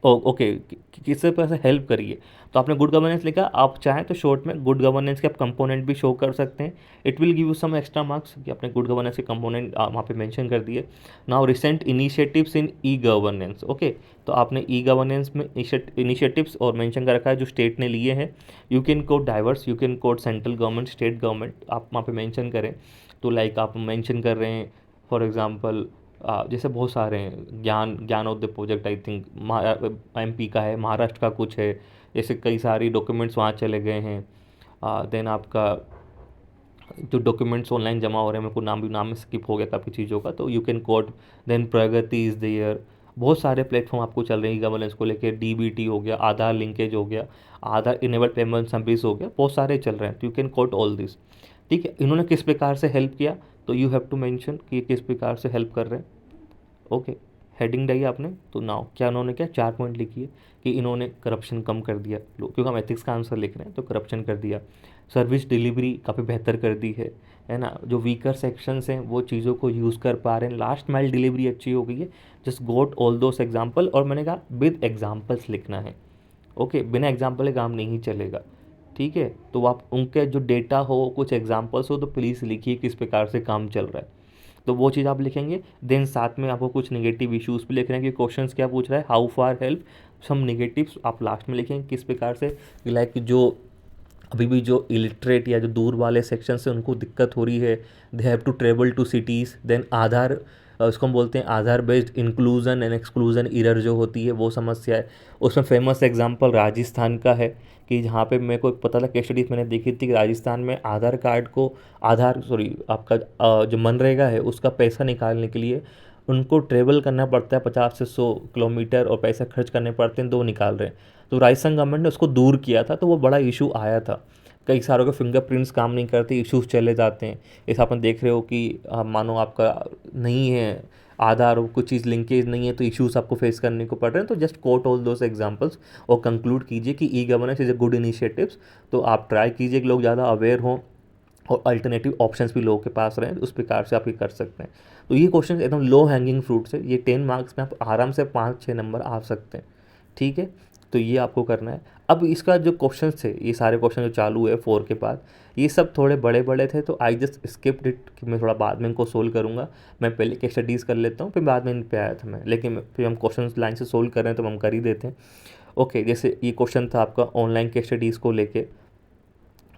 ओके, किससे पैसे हेल्प करिए। तो आपने गुड गवर्नेंस लिखा, आप चाहें तो शॉर्ट में गुड गवर्नेंस के आप कंपोनेंट भी शो कर सकते हैं, it will give you some extra marks कि आपने गुड गवर्नेंस के कंपोनेंट वहाँ पे मेंशन कर दिए। नाउ रिसेंट इनिशिएटिव्स इन ई गवर्नेंस, ओके, तो आपने ई गवर्नेंस में इनिशिएटिव्स और मेंशन कर रखा है जो स्टेट ने लिए हैं। You can coat diverse, you can coat central government, state government, आप वहाँ पे मेंशन करें। तो लाइक आप मेंशन कर रहे हैं फॉर एग्जांपल, जैसे बहुत सारे हैं, Gyanodaya project I think MP का है, महाराष्ट्र का कुछ है, जैसे कई सारी डॉक्यूमेंट्स वहाँ चले गए हैं। देन आपका जो डॉक्यूमेंट्स ऑनलाइन जमा हो रहे हैं, मेरे को नाम स्किप हो गया काफ़ी चीज़ों का, तो you can code. Then Pragati is there, बहुत सारे प्लेटफॉर्म आपको चल रहे हैं गवर्नेंस को लेकर, डीबीटी हो गया, आधार लिंकेज हो गया, आधार इनेबल्ड पेमेंट सर्विस हो गया, बहुत सारे चल रहे हैं, तो you can code all this. ठीक है, इन्होंने किस प्रकार से हेल्प किया, तो यू हैव टू मेंशन कि ये किस प्रकार से हेल्प कर रहे हैं। ओके, हेडिंग डाली आपने, तो नाउ क्या उन्होंने क्या 4 पॉइंट लिखी है कि इन्होंने करप्शन कम कर दिया, क्योंकि हम एथिक्स का आंसर लिख रहे हैं तो करप्शन कर दिया, सर्विस डिलीवरी काफ़ी बेहतर कर दी है ना। जो वीकर सेक्शंस हैं वो चीज़ों को यूज़ कर पा रहे हैं, लास्ट माइल डिलीवरी अच्छी हो गई है। Just quote all those example, और मैंने कहा विद एग्जाम्पल्स लिखना है। ओके, बिना एग्जाम्पल के काम नहीं चलेगा। ठीक है, तो आप उनके जो डेटा हो, कुछ एग्जाम्पल्स हो, तो प्लीज़ लिखिए किस प्रकार से काम चल रहा है, तो वो चीज़ आप लिखेंगे। देन साथ में आपको कुछ नेगेटिव इश्यूज़ भी लिख रहे हैं कि क्वेश्चंस क्या पूछ रहा है, how far help, some negatives आप लास्ट में लिखेंगे किस प्रकार से, लाइक जो अभी भी जो इलिटरेट या जो दूर वाले सेक्शन से उनको दिक्कत हो रही है, they have to travel to cities. Then Aadhaar, उसको हम बोलते हैं Aadhaar based inclusion and exclusion error जो होती है वो समस्या है। उसमें फेमस एग्जांपल राजस्थान का है कि जहाँ पे मेरे को पता था, केस स्टडीज मैंने देखी थी कि राजस्थान में आधार कार्ड को, आपका जो मनरेगा है उसका पैसा निकालने के लिए उनको ट्रेवल करना पड़ता है 50 से 100 किलोमीटर, और पैसा खर्च करने पड़ते हैं, तो वो निकाल रहे हैं। तो राजस्थान गवर्नमेंट ने उसको दूर किया था, तो वो बड़ा इशू आया था। कई सारों के फिंगरप्रिंट्स काम नहीं करते, इश्यूज चले जाते हैं। इस आपने देख रहे हो कि मानो आपका नहीं है आधार और कुछ चीज़ लिंकेज नहीं है, तो इश्यूज आपको फेस करने को पड़ रहे हैं। तो just quote all those examples और कंक्लूड कीजिए कि e governance is a good initiatives. तो आप ट्राई कीजिए कि लोग ज़्यादा अवेयर हों और अल्टरनेटिव ऑप्शंस भी लोगों के पास रहें, उस प्रकार से आप ये कर सकते हैं। तो ये क्वेश्चन एकदम लो हैंगिंग फ्रूट्स है, ये 10 मार्क्स में आप आराम से 5-6 नंबर आ सकते हैं। ठीक है, तो ये आपको करना है। अब इसका जो क्वेश्चन थे, ये सारे क्वेश्चन जो चालू है 4 के बाद, ये सब थोड़े बड़े बड़े थे, तो आई जस्ट स्किप्ड इट कि मैं थोड़ा बाद में इनको सोल्व करूँगा। मैं पहले केस स्टडीज़ कर लेता हूँ, फिर बाद में इन पे आया था मैं, लेकिन फिर हम क्वेश्चन लाइन से सोल्व कर रहे हैं तो हम कर ही देते हैं। ओके, जैसे ये क्वेश्चन था आपका ऑनलाइन केस स्टडीज़ को लेके,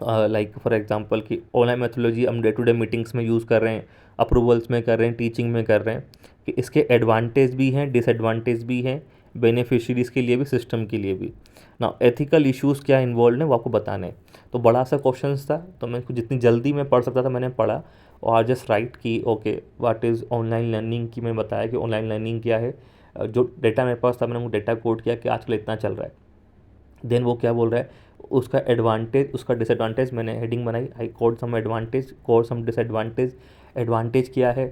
लाइक फॉर एग्जांपल कि ऑनलाइन मेथोडोलॉजी हम डे टू डे मीटिंग्स में यूज़ कर रहे हैं, अप्रूवल्स में कर रहे हैं, टीचिंग में कर रहे हैं, कि इसके एडवांटेज भी हैं, डिसएडवांटेज भी हैं, बेनिफिशरीज़ के लिए भी, सिस्टम के लिए भी। ना एथिकल इश्यूज़ क्या इन्वॉल्व है वो आपको बताने हैं। तो बड़ा सा क्वेश्चन था, तो मैं जितनी जल्दी मैं पढ़ सकता था मैंने पढ़ा, और जस्ट राइट की okay what is online learning की, मैं बताया कि ऑनलाइन लर्निंग क्या है। जो डेटा मेरे पास था मैंने वो डेटा कोड किया कि आजकल इतना चल रहा है। देन वो क्या बोल रहा है, उसका एडवांटेज उसका डिसएडवांटेज मैंने हेडिंग बनाई, आई कोड सम एडवांटेज, कोड सम डिसएडवांटेज। एडवांटेज क्या है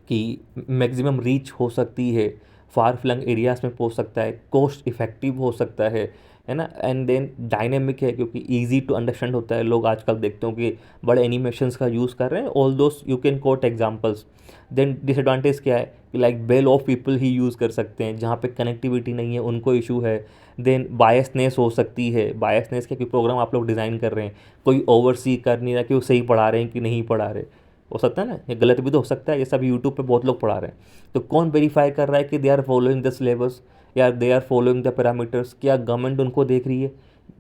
कि मैक्सिमम रीच हो सकती है, फार फ्लंग एरियाज में पहुंच सकता है, कोस्ट इफेक्टिव हो सकता है ना। एंड देन डायनेमिक है क्योंकि इजी टू अंडरस्टैंड होता है। लोग आजकल देखते हो कि बड़े एनिमेशंस का यूज़ कर रहे हैं, all those you can quote examples. Then disadvantage क्या है कि लाइक बेल ऑफ पीपल ही यूज़ कर सकते हैं, जहाँ पे कनेक्टिविटी नहीं है उनको इशू है। देन बायसनेस हो सकती है, बायसनेस क्या कि प्रोग्राम आप लोग डिज़ाइन कर रहे हैं, कोई ओवरसी कर नहीं रहा कि वो सही पढ़ा रहे हैं कि नहीं पढ़ा रहे, हो सकता है ना, ये गलत भी तो हो सकता है, ये सब यूट्यूब पे बहुत लोग पढ़ा रहे हैं। तो कौन वेरीफाई कर रहा है कि they are following the syllabus या they are following the parameters, क्या गवर्नमेंट उनको देख रही है।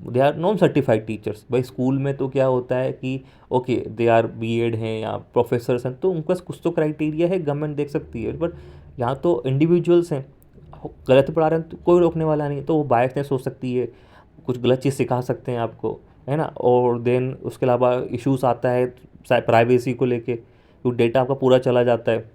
They are non certified teachers. भाई स्कूल में तो क्या होता है कि ओके दे आर बीएड हैं या प्रोफेसर्स हैं, तो उनका कुछ तो क्राइटेरिया है, गवर्नमेंट देख सकती है। बट यहाँ तो इंडिविजुअल्स हैं, गलत पढ़ा रहे हैं तो कोई रोकने वाला नहीं, तो वो बायसनेस हो सकती है, कुछ गलत चीज़ सिखा सकते हैं आपको, है ना। और देन उसके अलावा इश्यूज आता है प्राइवेसी को लेके, तो डेटा आपका पूरा चला जाता है,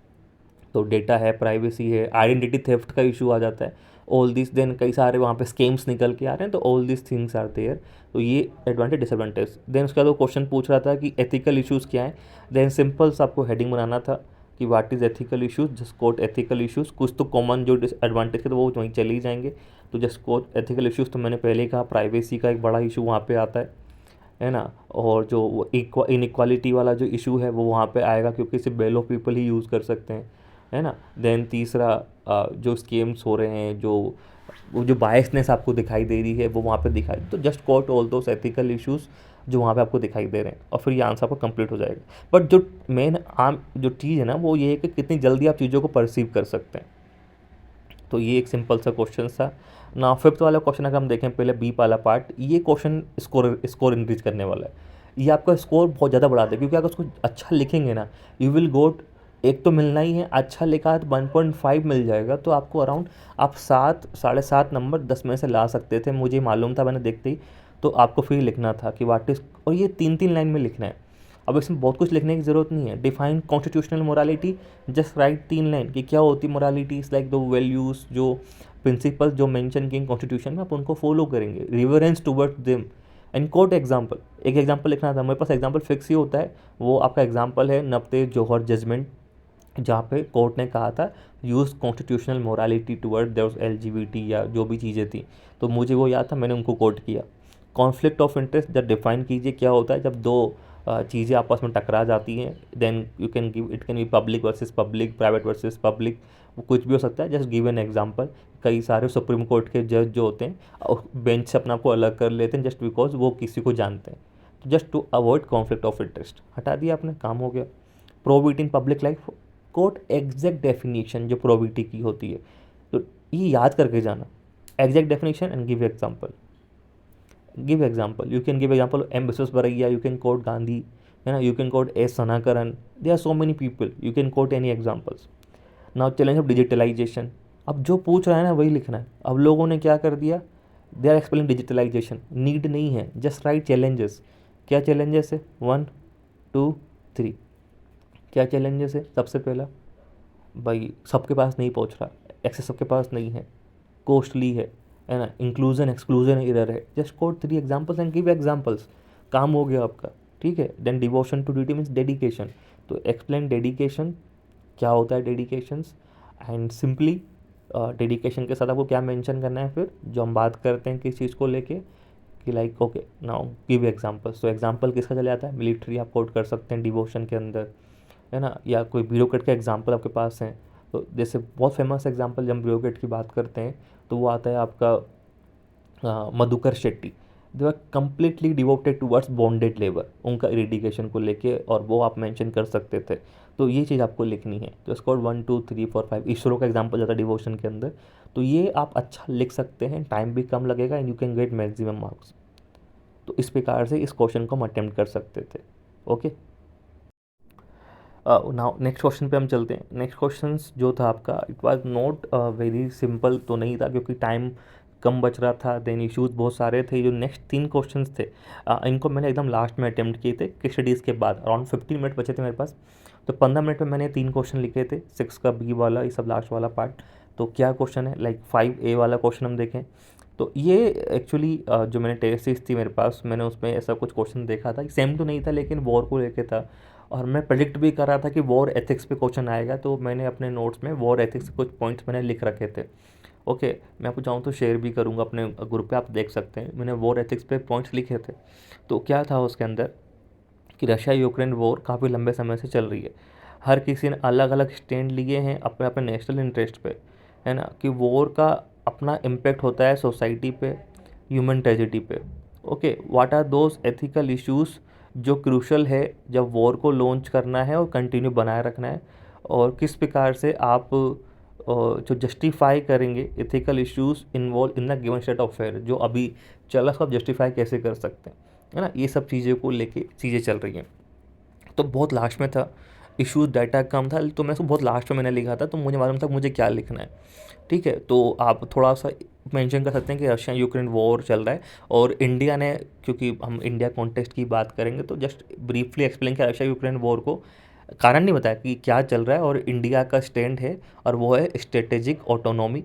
तो डेटा है, प्राइवेसी है, आइडेंटिटी थेफ्ट का इशू आ जाता है, ऑल दिस। देन कई सारे वहाँ पे स्केम्स निकल के आ रहे हैं, तो all this things are there. तो ये एडवांटेज डिसएडवांटेज। देन उसके बाद वो क्वेश्चन पूछ रहा था कि एथिकल इश्यूज़ क्या है। देन सिंपल सा आपको हेडिंग बनाना था कि what is ethical issues, just quote ethical issues. कुछ तो कॉमन जो डिसएडवांटेज के तो वो वहीं चले ही जाएंगे, तो जस्ट कोट एथिकल इश्यूज। तो मैंने पहले ही कहा प्राइवेसी का एक बड़ा इशू वहाँ पे आता है ना। और जो इनइक्वालिटी वाला जो इशू है वो वहाँ पे आएगा क्योंकि सिर्फ बेल ऑफ पीपल ही यूज़ कर सकते हैं, है ना। देन तीसरा जो स्कीम्स हो रहे हैं, जो वो जो बायसनेस आपको दिखाई दे रही है वो वहाँ पे दिखाई, तो just quote all those ethical issues जो वहाँ पे आपको दिखाई दे रहे हैं, और फिर ये आंसर आपको कंप्लीट हो जाएगा। बट जो मेन आम जो चीज़ है ना वो ये है कि कितनी जल्दी आप चीज़ों को परसीव कर सकते हैं। तो ये एक सिंपल सा क्वेश्चन था ना। फिफ्थ वाला क्वेश्चन अगर हम देखें पहले बी वाला पार्ट, ये क्वेश्चन स्कोर स्कोर इंक्रीज करने वाला है। ये आपका स्कोर बहुत ज़्यादा बढ़ा देगा क्योंकि अगर उसको अच्छा लिखेंगे ना, यू विल गोट, एक तो मिलना ही है, अच्छा लिखा है तो 1.5 मिल जाएगा, तो आपको अराउंड आप 7 7.5 नंबर 10 में से ला सकते थे, मुझे मालूम था, मैंने देखते ही। तो आपको फिर लिखना था कि वाट इज़, और ये 3 3 लाइन में लिखना है। अब इसमें बहुत कुछ लिखने की ज़रूरत नहीं है। Define constitutional morality, just write 3 line कि क्या होती है morality, is like the values, जो प्रिंसिपल्स जो मेंशन किए कॉन्स्टिट्यूशन में, आप उनको फॉलो करेंगे, reverence towards them. And quote example, एक एग्जाम्पल लिखना था, मेरे पास एग्जाम्पल फिक्स ही होता है, वो आपका एग्जाम्पल है नब्ते जौहर जजमेंट, जहाँ पे कोर्ट ने कहा था use constitutional morality toward their LGBT या जो भी चीज़ें थी, तो मुझे वो याद था, मैंने उनको कोट किया। कॉन्फ्लिक्ट ऑफ इंटरेस्ट जब डिफाइन कीजिए, क्या होता है जब दो चीज़ें आपस में टकरा जाती हैं, then you can give, it can be public versus public, private versus public, वो कुछ भी हो सकता है। जस्ट गिव एन एग्जांपल, कई सारे सुप्रीम कोर्ट के जज जो होते हैं बेंच से अपने आप को अलग कर लेते हैं जस्ट बिकॉज वो किसी को जानते हैं, तो just to avoid conflict of interest हटा दिया आपने, काम हो गया। Probity in public life, quote exact definition जो प्रोबिटी की होती है, तो ये याद करके जाना, exact definition and give example. Give example, you can give example M Visvesvaraya, you can quote Gandhi, है ना, you can quote S Sanakaran, there are so many people, you can quote any examples. Now challenge of digitalisation, अब जो पूछ रहा है ना वही लिखना है। अब लोगों ने क्या कर दिया, they are explain digitalisation, need नहीं है, जस्ट राइट चैलेंजेस। क्या चैलेंजेस है, 1 2 3, क्या चैलेंजेस है। सबसे पहला, भाई सबके पास नहीं पहुंच रहा, एक्सेस सबके पास नहीं है, कॉस्टली है ना, इंक्लूजन एक्सक्लूजन इधर है, just quote 3 examples and give examples, काम हो गया आपका, ठीक है। Then devotion to duty means dedication, तो एक्सप्लेन डेडिकेशन, क्या होता है डेडिकेशंस, एंड सिंपली डेडिकेशन के साथ आपको क्या मेंशन करना है फिर, जो हम बात करते हैं किस चीज़ को लेके, कि like okay now give examples. तो एग्जाम्पल किसका चले आता है, मिलिट्री आप कोट कर सकते हैं डिवोशन के अंदर, है ना, या कोई ब्यूरोक्रेट का एग्जाम्पल आपके पास है, तो जैसे बहुत फेमस एग्जाम्पल जब हम ब्यूरोक्रेट की बात करते हैं तो वो आता है आपका Madhukar Shetty, they are completely devoted towards bonded labour, उनका डेडिकेशन को लेके, और वो आप मेंशन कर सकते थे। तो ये चीज़ आपको लिखनी है, तो स्कोर 1 2 3 4 5, इसरो का एग्जाम्पल ज़्यादा डिवोशन के अंदर, तो ये आप अच्छा लिख सकते हैं, टाइम भी कम लगेगा and you can get maximum marks. तो इस प्रकार से इस क्वेश्चन को हम अटेम्प्ट कर सकते थे, ओके। नाउ नेक्स्ट क्वेश्चन पे हम चलते हैं। नेक्स्ट क्वेश्चन जो था आपका, it was not very simple तो नहीं था क्योंकि टाइम कम बच रहा था, देन इश्यूज बहुत सारे थे। जो नेक्स्ट 3 क्वेश्चंस थे इनको मैंने एकदम लास्ट में अटेम्प्ट किए थे कि स्टडीज़ के बाद। अराउंड 15 मिनट बचे थे मेरे पास, तो 15 मिनट में मैंने 3 क्वेश्चन लिखे थे, 6 का बी वाला, ये सब लास्ट वाला पार्ट। तो क्या क्वेश्चन है, लाइक 5A वाला क्वेश्चन हम देखें तो ये एक्चुअली जो मैंने टेस्ट सीरीज थी मेरे पास, मैंने उसमें ऐसा कुछ क्वेश्चन देखा था, सेम तो नहीं था लेकिन वॉर को लेके था, और मैं प्रेडिक्ट भी कर रहा था कि वॉर एथिक्स पे क्वेश्चन आएगा। तो मैंने अपने नोट्स में वॉर एथिक्स के कुछ पॉइंट्स मैंने लिख रखे थे। ओके, मैं आपको चाहूँ तो शेयर भी करूँगा अपने ग्रुप पे, आप देख सकते हैं। मैंने वॉर एथिक्स पे पॉइंट्स लिखे थे। तो क्या था उसके अंदर कि रशिया यूक्रेन वॉर काफ़ी लंबे समय से चल रही है, हर किसी ने अलग अलग स्टैंड लिए हैं अपने अपने नेशनल इंटरेस्ट पे, है ना, कि वॉर का अपना इम्पेक्ट होता है सोसाइटी पे, ह्यूमन ट्रेजिडी पे। Okay, what are those ethical issues जो क्रूशल है जब वॉर को लॉन्च करना है और कंटिन्यू बनाए रखना है, और किस प्रकार से आप जो जस्टिफाई करेंगे ethical issues involve in the given state of affair जो अभी चला, उसको आप जस्टिफाई कैसे कर सकते हैं, है ना। ये सब चीज़ें को लेके चीज़ें चल रही हैं। तो बहुत लास्ट में था, इशूज़ डाटा कम था, तो मैं उसको बहुत लास्ट में मैंने लिखा था, तो मुझे मालूम था मुझे क्या लिखना है। ठीक है, तो आप थोड़ा सा मेंशन कर सकते हैं कि रशिया यूक्रेन वॉर चल रहा है और इंडिया ने, क्योंकि हम इंडिया कॉन्टेक्स्ट की बात करेंगे, तो जस्ट ब्रीफली एक्सप्लेन किया रशिया यूक्रेन वॉर को, कारण नहीं बताया कि क्या चल रहा है, और इंडिया का स्टैंड है और वो है स्ट्रेटेजिक ऑटोनॉमी,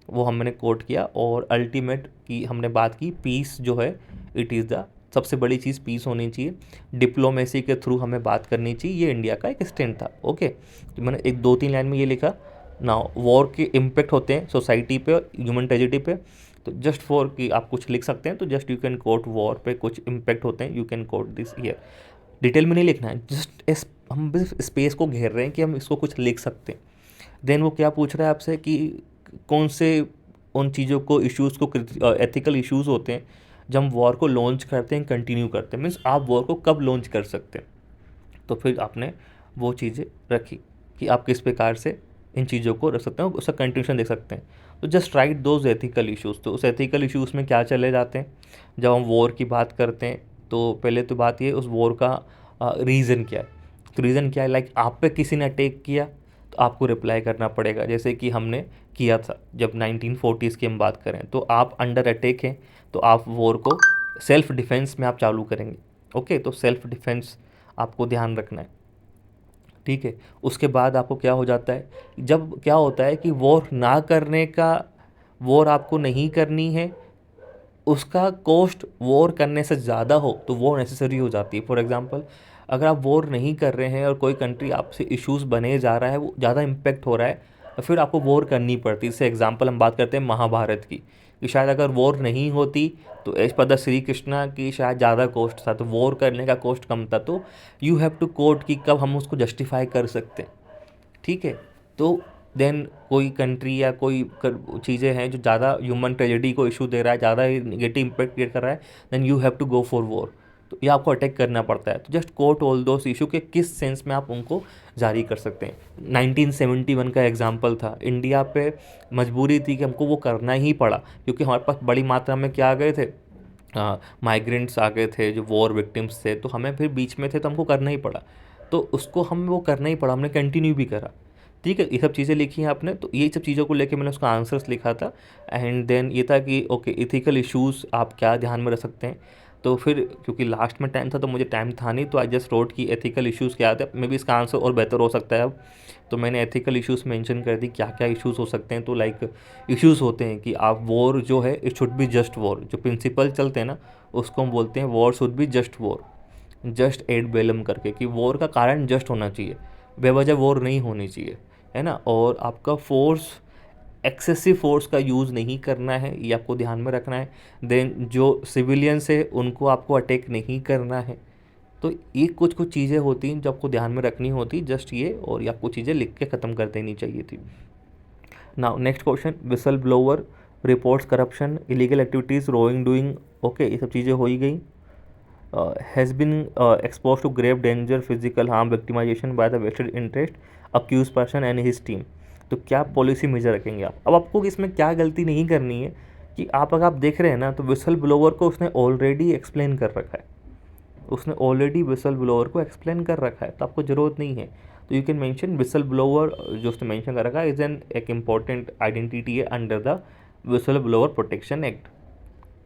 वो हमने कोट किया। और अल्टीमेट की हमने बात की, पीस जो है इट इज़ द सबसे बड़ी चीज़ पीस होनी चाहिए, डिप्लोमेसी के थ्रू हमें बात करनी चाहिए, ये इंडिया का एक स्टैंड था। ओके, तो मैंने एक 2-3 लाइन में ये लिखा ना, वॉर के इम्पेक्ट होते हैं सोसाइटी पे और ह्यूमन ट्रेजिडी पे। तो जस्ट फॉर कि आप कुछ लिख सकते हैं, तो just you can coat war पे कुछ इम्पेक्ट होते हैं, you can coat this year. Detail में नहीं लिखना है, जस्ट इस हम बस स्पेस को घेर रहे हैं कि हम इसको कुछ लिख सकते हैं। देन वो क्या पूछ रहा है आपसे कि कौन से उन चीज़ों को, इश्यूज़ को, एथिकल इश्यूज़ होते हैं जब हम वॉर को लॉन्च करते हैं, कंटिन्यू करते हैं, मीन्स आप वॉर को कब लॉन्च कर सकते हैं। तो फिर आपने वो चीज़ें रखी कि आप किस प्रकार से इन चीज़ों को रख सकते हैं, उसका कंटिन्यूशन देख सकते हैं। तो just right those ethical issues. तो उस एथिकल इश्यूज़ में क्या चले जाते हैं जब हम वॉर की बात करते हैं, तो पहले तो बात ये, उस वॉर का रीज़न क्या है। तो रीज़न क्या है, लाइक आप पे किसी ने अटैक किया तो आपको रिप्लाई करना पड़ेगा, जैसे कि हमने किया था जब 1940s की हम बात करें, तो आप अंडर अटैक हैं, तो आप वॉर को सेल्फ डिफेंस में आप चालू करेंगे। ओके, तो सेल्फ डिफेंस आपको ध्यान रखना है। ठीक है, उसके बाद आपको क्या हो जाता है, जब क्या होता है कि वॉर ना करने का, वॉर आपको नहीं करनी है, उसका कॉस्ट वॉर करने से ज़्यादा हो तो वॉर नेसेसरी हो जाती है। फॉर एग्जांपल, अगर आप वॉर नहीं कर रहे हैं और कोई कंट्री आपसे इश्यूज़ बने जा रहा है, वो ज़्यादा इम्पेक्ट हो रहा है, तो फिर आपको वॉर करनी पड़ती है। इससे एग्जांपल हम बात करते हैं महाभारत की, कि शायद अगर वॉर नहीं होती तो as per the Shri Krishna की शायद ज़्यादा कॉस्ट था, तो वॉर करने का कॉस्ट कम था। तो यू हैव टू कोट कि कब हम उसको जस्टिफाई कर सकते हैं। ठीक है, तो देन कोई कंट्री या कोई चीज़ें हैं जो ज़्यादा ह्यूमन ट्रेजेडी को इशू दे रहा है, ज़्यादा नेगेटिव इम्पैक्ट क्रिएट कर रहा है, then you have to go for war. तो ये आपको अटैक करना पड़ता है। तो just quote all those issue के किस सेंस में आप उनको जारी कर सकते हैं। 1971 का एग्जाम्पल था, इंडिया पे मजबूरी थी कि हमको वो करना ही पड़ा, क्योंकि हमारे पास बड़ी मात्रा में क्या आ गए थे, माइग्रेंट्स आ गए थे जो वॉर विक्टिम्स थे, तो हमें फिर बीच में थे तो हमको करना ही पड़ा। तो उसको हम वो करना ही पड़ा, हमने कंटिन्यू भी करा। ठीक है, ये सब चीज़ें लिखी हैं आपने, तो ये सब चीज़ों को लेके मैंने उसका आंसर्स लिखा था। एंड देन ये था कि ओके, इथिकल इश्यूज़ आप क्या ध्यान में रख सकते हैं। तो फिर क्योंकि लास्ट में टाइम था तो मुझे टाइम था नहीं, तो आई जस्ट रोट कि एथिकल इश्यूज़ क्या थे, मे बी इसका आंसर और बेहतर हो सकता है अब। तो मैंने एथिकल इश्यूज़ मेंशन कर दी, क्या क्या इश्यूज़ हो सकते हैं। तो लाइक इश्यूज़ होते हैं कि आप वॉर जो है, it should be just war, जो प्रिंसिपल चलते हैं ना, उसको हम बोलते हैं war should be just war, jus ad bellum करके, कि वॉर का कारण जस्ट होना चाहिए, बेवजह वॉर नहीं होनी चाहिए, है ना। और आपका फोर्स, एक्सेसिव फोर्स का यूज़ नहीं करना है, ये आपको ध्यान में रखना है। देन जो सिविलियंस है उनको आपको अटैक नहीं करना है। तो ये कुछ कुछ चीज़ें होती हैं जो आपको ध्यान में रखनी होती, जस्ट ये, और ये आपको चीज़ें लिख के ख़त्म कर देनी चाहिए थी। Now next question, whistle blower reports corruption, illegal activities, wrong doing. Okay, ये सब चीज़ें हो ही गई। Has been expose to grave danger, physical harm, victimisation by the vested interest, accuse person and his team. तो क्या पॉलिसी मेजर रखेंगे आप। अब आपको इसमें क्या गलती नहीं करनी है कि आप अगर आप देख रहे हैं ना, तो विसल ब्लोअर को उसने ऑलरेडी एक्सप्लेन कर रखा है, उसने ऑलरेडी विसल ब्लोअर को एक्सप्लेन कर रखा है, तो आपको ज़रूरत नहीं है। तो you can mention whistle blower, जो उसने मेंशन कर रखा है, इज एन एक इम्पॉर्टेंट आइडेंटिटी है under the whistle blower protection act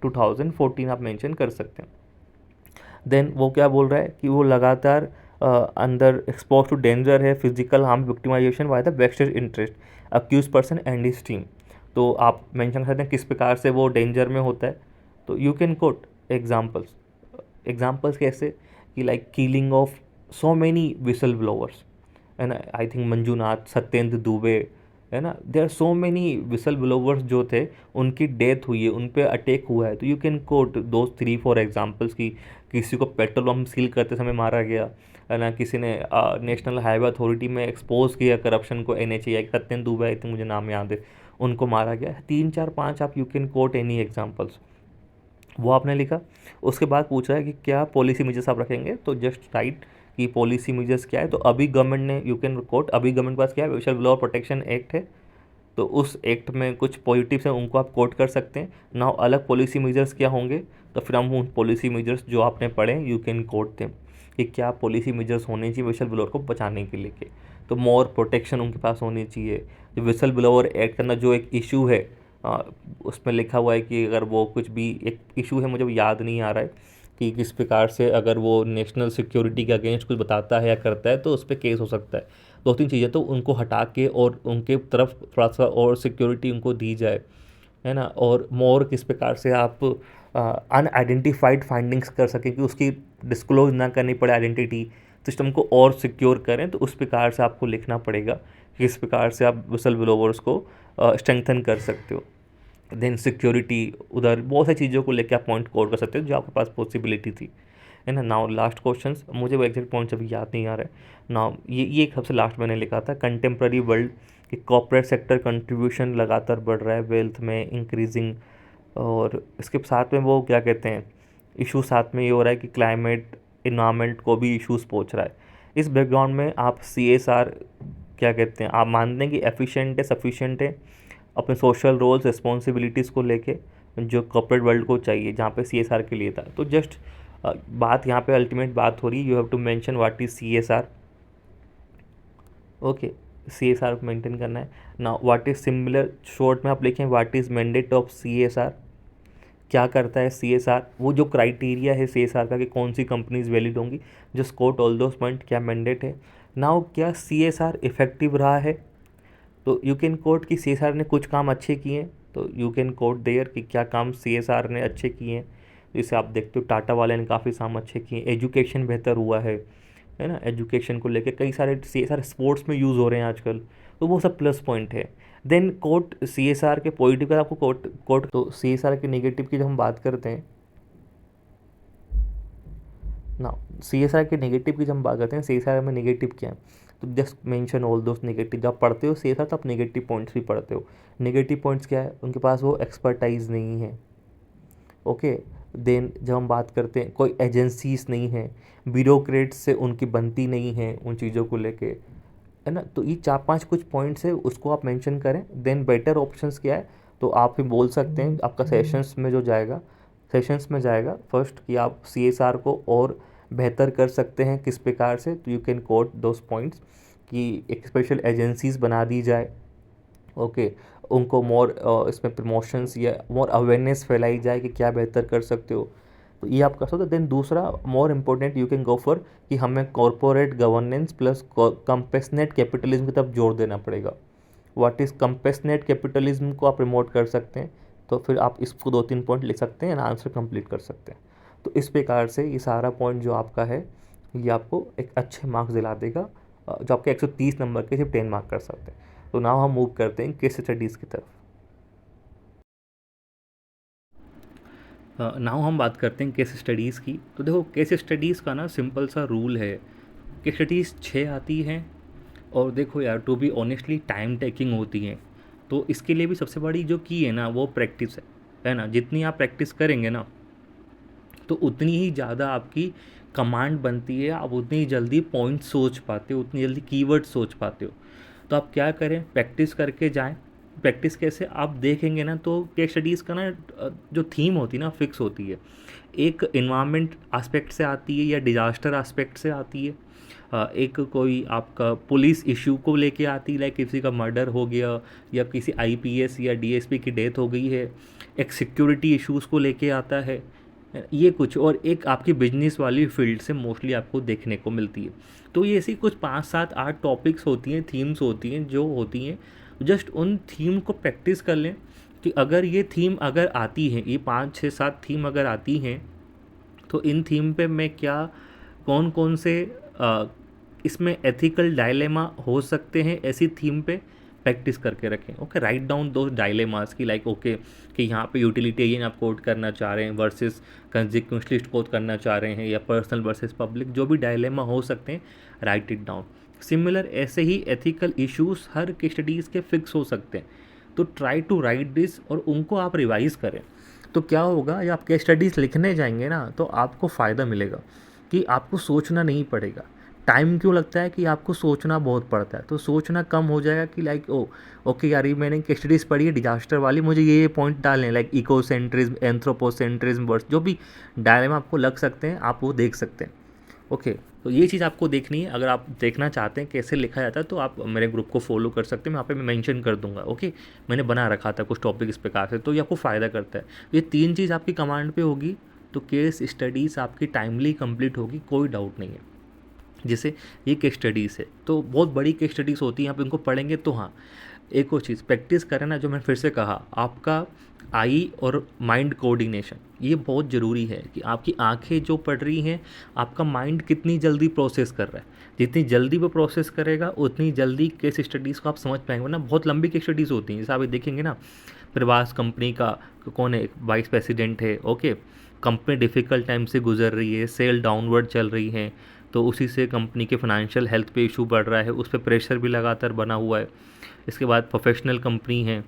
2014 आप मेंशन कर सकते हैं। देन वो क्या बोल रहा है कि वो लगातार अंदर एक्सपोज टू डेंजर है, physical harm, victimisation by the vested interest accuse person and his team. तो आप मेंशन करते हैं किस प्रकार से वो डेंजर में होता है। तो you can quote examples. Examples कैसे कि like killing of so many whistle blowers, है ना, आई थिंक मंजूनाथ, सत्येंद्र दुबे, है ना, there are so many whistle blowers जो थे उनकी डेथ हुई है, उन पे अटैक हुआ है। तो यू कैन कोट दो 3-4 एग्जाम्पल्स की किसी को पेट्रोल पम्प सील करते समय मारा गया, है ना, किसी ने नेशनल हाईवे अथॉरिटी में एक्सपोज किया करप्शन को, NHAI, Satyendra Dubey I think मुझे नाम याद है, उनको मारा गया। 3-4-5 आप you can quote any examples, वो आपने लिखा। उसके बाद पूछ रहा है कि क्या पॉलिसी मेजर्स आप रखेंगे, तो जस्ट राइट कि पॉलिसी मेजर्स क्या है। तो अभी गवर्नमेंट ने, यू कैन कोट, अभी गवर्नमेंट के पास क्या है, विशल ब्लोअर प्रोटेक्शन एक्ट है, तो उस एक्ट में कुछ पॉजिटिव्स हैं उनको आप कोट कर सकते हैं ना। अलग पॉलिसी मेजर्स क्या होंगे, तो फिर हम उन पॉलिसी मेजर्स जो आपने पढ़े यू कैन कोट देम कि क्या पॉलिसी मेजर्स होने चाहिए विशल ब्लोअर को बचाने के लिए। तो मोर प्रोटेक्शन उनके पास होनी चाहिए। जो विशल ब्लोअर एक्ट के अंदर जो एक इशू है, उसमें लिखा हुआ है कि अगर वो कुछ भी एक इशू है, मुझे याद नहीं आ रहा है कि किस प्रकार से अगर वो नेशनल सिक्योरिटी के अगेंस्ट कुछ बताता है या करता है तो उस पर केस हो सकता है। 2-3 चीज़ें तो उनको हटा के और उनके तरफ थोड़ा सा और सिक्योरिटी उनको दी जाए, है ना। और मोर किस प्रकार से आप अनआइडेंटिफाइड फाइंडिंग्स कर सकें कि उसकी डिस्क्लोज ना करनी पड़े आइडेंटिटी, सिस्टम को और सिक्योर करें, तो उस प्रकार से आपको लिखना पड़ेगा कि किस प्रकार से आप विसल ब्लोवर्स को स्ट्रेंथन कर सकते हो। देन सिक्योरिटी, उधर बहुत सारी चीज़ों को लेकर आप पॉइंट कोड कर सकते हो जो आपके पास पॉसिबिलिटी थी, है ना। नाउ लास्ट क्वेश्चन, मुझे वो एग्जैक्ट पॉइंट्स अभी याद नहीं आ रहा है। नाउ ये एक सबसे लास्ट मैंने लिखा था, कंटेम्प्रेरी वर्ल्ड कि कॉर्पोरेट सेक्टर कंट्रीब्यूशन लगातार बढ़ रहा है वेल्थ में इंक्रीजिंग, और इसके साथ में वो क्या कहते हैं, इशू साथ में ये हो रहा है कि क्लाइमेट इन्वायरमेंट को भी इश्यूज पहुंच रहा है। इस बैकग्राउंड में आप CSR क्या कहते हैं, आप मानते हैं कि एफिशिएंट है, सफिशिएंट है अपने सोशल रोल्स रिस्पॉन्सिबिलिटीज़ को लेके जो कॉर्पोरेट वर्ल्ड को चाहिए, जहाँ पे CSR के लिए था। तो जस्ट बात यहाँ पे अल्टीमेट बात हो रही है, you have to mention what is CSR। Okay, CSR को मेंटेन करना है ना। व्हाट इज़ सिमिलर, शॉर्ट में आप लिखें what is mandate of CSR, क्या करता है CSR, वो जो क्राइटेरिया है CSR का कि कौन सी कंपनीज वैलिड होंगी, just quote all those point, क्या मैंडेट है। नाउ क्या CSR इफेक्टिव रहा है, तो यू कैन कोट कि CSR ने कुछ काम अच्छे किए हैं, तो यू कैन कोट देयर कि क्या काम CSR ने अच्छे किए हैं। जैसे आप देखते हो टाटा वाले ने काफ़ी काम अच्छे किए, एजुकेशन बेहतर हुआ है ना, एजुकेशन को लेके कई सारे CSR स्पोर्ट्स में यूज़ हो रहे हैं आजकल, तो वो सब प्लस पॉइंट है। देन कोट CSR के पॉजिटिव का आपको कोट कोट तो CSR के नेगेटिव की जब हम बात करते हैं ना, CSR के नेगेटिव की जब हम बात करते हैं, CSR में नेगेटिव क्या है, तो just mention all those negative. जब पढ़ते हो CSR तो आप नेगेटिव पॉइंट्स भी पढ़ते हो। नेगेटिव पॉइंट्स क्या है, उनके पास वो एक्सपर्टाइज नहीं है। ओके, देन जब हम बात करते हैं कोई एजेंसीज नहीं है, ब्यूरोक्रेट्स से उनकी बनती नहीं है उन चीज़ों को लेके, है ना। तो ये 4-5 कुछ पॉइंट्स है, उसको आप मेंशन करें। देन बेटर ऑप्शंस क्या है, तो आप भी बोल सकते हैं आपका सेशंस में जो जाएगा, सेशंस में जाएगा फर्स्ट कि आप CSR को और बेहतर कर सकते हैं किस प्रकार से, तो you can coat those points कि एक स्पेशल एजेंसीज बना दी जाए। ओके, उनको मोर इसमें प्रमोशंस या मोर अवेयरनेस फैलाई जाए कि क्या बेहतर कर सकते हो, तो ये आप कर सकते हो। देन दूसरा more important you can go for कि हमें corporate governance plus compassionate capitalism की तरफ जोर देना पड़ेगा। व्हाट इज़ कंपेसनेट कैपिटलिज्म को आप प्रमोट कर सकते हैं, तो फिर आप इसको 2-3 पॉइंट लिख सकते हैं, आंसर कंप्लीट कर सकते हैं। तो इस प्रकार से ये सारा पॉइंट जो आपका है ये आपको एक अच्छे मार्क्स दिला देगा, जो आपके 130 नंबर के सिर्फ 10 मार्क कर सकते हैं। तो नाउ हम मूव करते हैं केस स्टडीज़ की तरफ। नाउ हम बात करते हैं केस स्टडीज़ की। तो देखो केस स्टडीज़ का ना सिंपल सा रूल है, केस स्टडीज़ 6 आती हैं, और देखो यार to be honestly time taking होती हैं। तो इसके लिए भी सबसे बड़ी जो की है ना वो प्रैक्टिस है ना। जितनी आप प्रैक्टिस करेंगे ना तो उतनी ही ज़्यादा आपकी कमांड बनती है, आप उतनी जल्दी पॉइंट सोच पाते हो, उतनी जल्दी कीवर्ड सोच पाते हो। तो आप क्या करें, प्रैक्टिस करके जाएं। प्रैक्टिस कैसे, आप देखेंगे ना तो केस स्टडीज़ का ना जो थीम होती है ना फिक्स होती है। एक इन्वायरमेंट एस्पेक्ट से आती है या डिजास्टर एस्पेक्ट से आती है, एक कोई आपका पुलिस इशू को लेके आती, लाइक किसी का मर्डर हो गया या किसी आईपीएस या डीएसपी की डेथ हो गई है। एक सिक्योरिटी इश्यूज़ को लेके आता है, ये कुछ। और एक आपकी बिजनेस वाली फील्ड से मोस्टली आपको देखने को मिलती है। तो ये ऐसी कुछ 5 7 8 टॉपिक्स होती हैं, थीम्स होती हैं जो होती हैं। जस्ट उन थीम को प्रैक्टिस कर लें कि अगर ये थीम अगर आती है, ये 5 6 7 थीम अगर आती हैं, तो इन थीम पे मैं क्या कौन कौन से इसमें एथिकल डायलेमा हो सकते हैं, ऐसी थीम पे प्रैक्टिस करके रखें। ओके, राइट डाउन दो डायलेमास की, लाइक ओके कि यहाँ पे यूटिलिटेरियन आप कोड करना चाह रहे हैं वर्सेस कंसिक्वेंशलिस्ट कोड करना चाह रहे हैं, या पर्सनल वर्सेस पब्लिक, जो भी डायलेमा हो सकते हैं, राइट इट डाउन। सिमिलर ऐसे ही एथिकल इश्यूज हर केस स्टडीज़ के फिक्स हो सकते हैं, तो ट्राई टू राइट दिस और उनको आप रिवाइज़ करें। तो क्या होगा, जब आप केस स्टडीज़ लिखने जाएंगे ना, तो आपको फ़ायदा मिलेगा कि आपको सोचना नहीं पड़ेगा। टाइम क्यों लगता है कि आपको सोचना बहुत पड़ता है, तो सोचना कम हो जाएगा कि लाइक ओके यार, ये मैंने केस स्टडीज़ पढ़ी है डिजास्टर वाली, मुझे ये पॉइंट डालने हैं, लाइक इकोसेंट्रिज्म, एंथ्रोपोसेंट्रिज्म, वर्ड्स जो भी डायलेमा आपको लग सकते हैं, आप वो देख सकते हैं। ओके, तो ये चीज़ आपको देखनी है। अगर आप देखना चाहते हैं कैसे लिखा जाता है, तो आप मेरे ग्रुप को फॉलो कर सकते हैं, मैं यहाँ पे मैं मेंशन कर दूंगा। ओके, मैंने बना रखा था कुछ टॉपिक इस प्रकार से, तो ये आपको फ़ायदा करता है। ये 3 चीज़ आपकी कमांड पे होगी, तो केस स्टडीज़ आपकी टाइमली कंप्लीट होगी, कोई डाउट नहीं है। जैसे ये केस स्टडीज़ है, तो बहुत बड़ी केस स्टडीज़ होती हैं, आप इनको पढ़ेंगे तो हाँ। एक और चीज़ प्रैक्टिस करें ना, जो मैं फिर से कहा, आपका आई और माइंड कोऑर्डिनेशन, ये बहुत ज़रूरी है कि आपकी आंखें जो पढ़ रही हैं, आपका माइंड कितनी जल्दी प्रोसेस कर रहा है। जितनी जल्दी वो प्रोसेस करेगा, उतनी जल्दी केस स्टडीज़ को आप समझ पाएंगे। वरना बहुत लंबी केस स्टडीज़ होती हैं, जैसे आप देखेंगे ना, प्रभास कंपनी का कौन है, वाइस प्रेसिडेंट है। ओके, कंपनी डिफ़िकल्ट टाइम से गुजर रही है, सेल डाउनवर्ड चल रही है, तो उसी से कंपनी के फाइनेंशियल हेल्थ पे इशू बढ़ रहा है, उस पर प्रेशर भी लगातार बना हुआ है। इसके बाद प्रोफेशनल कंपनी है,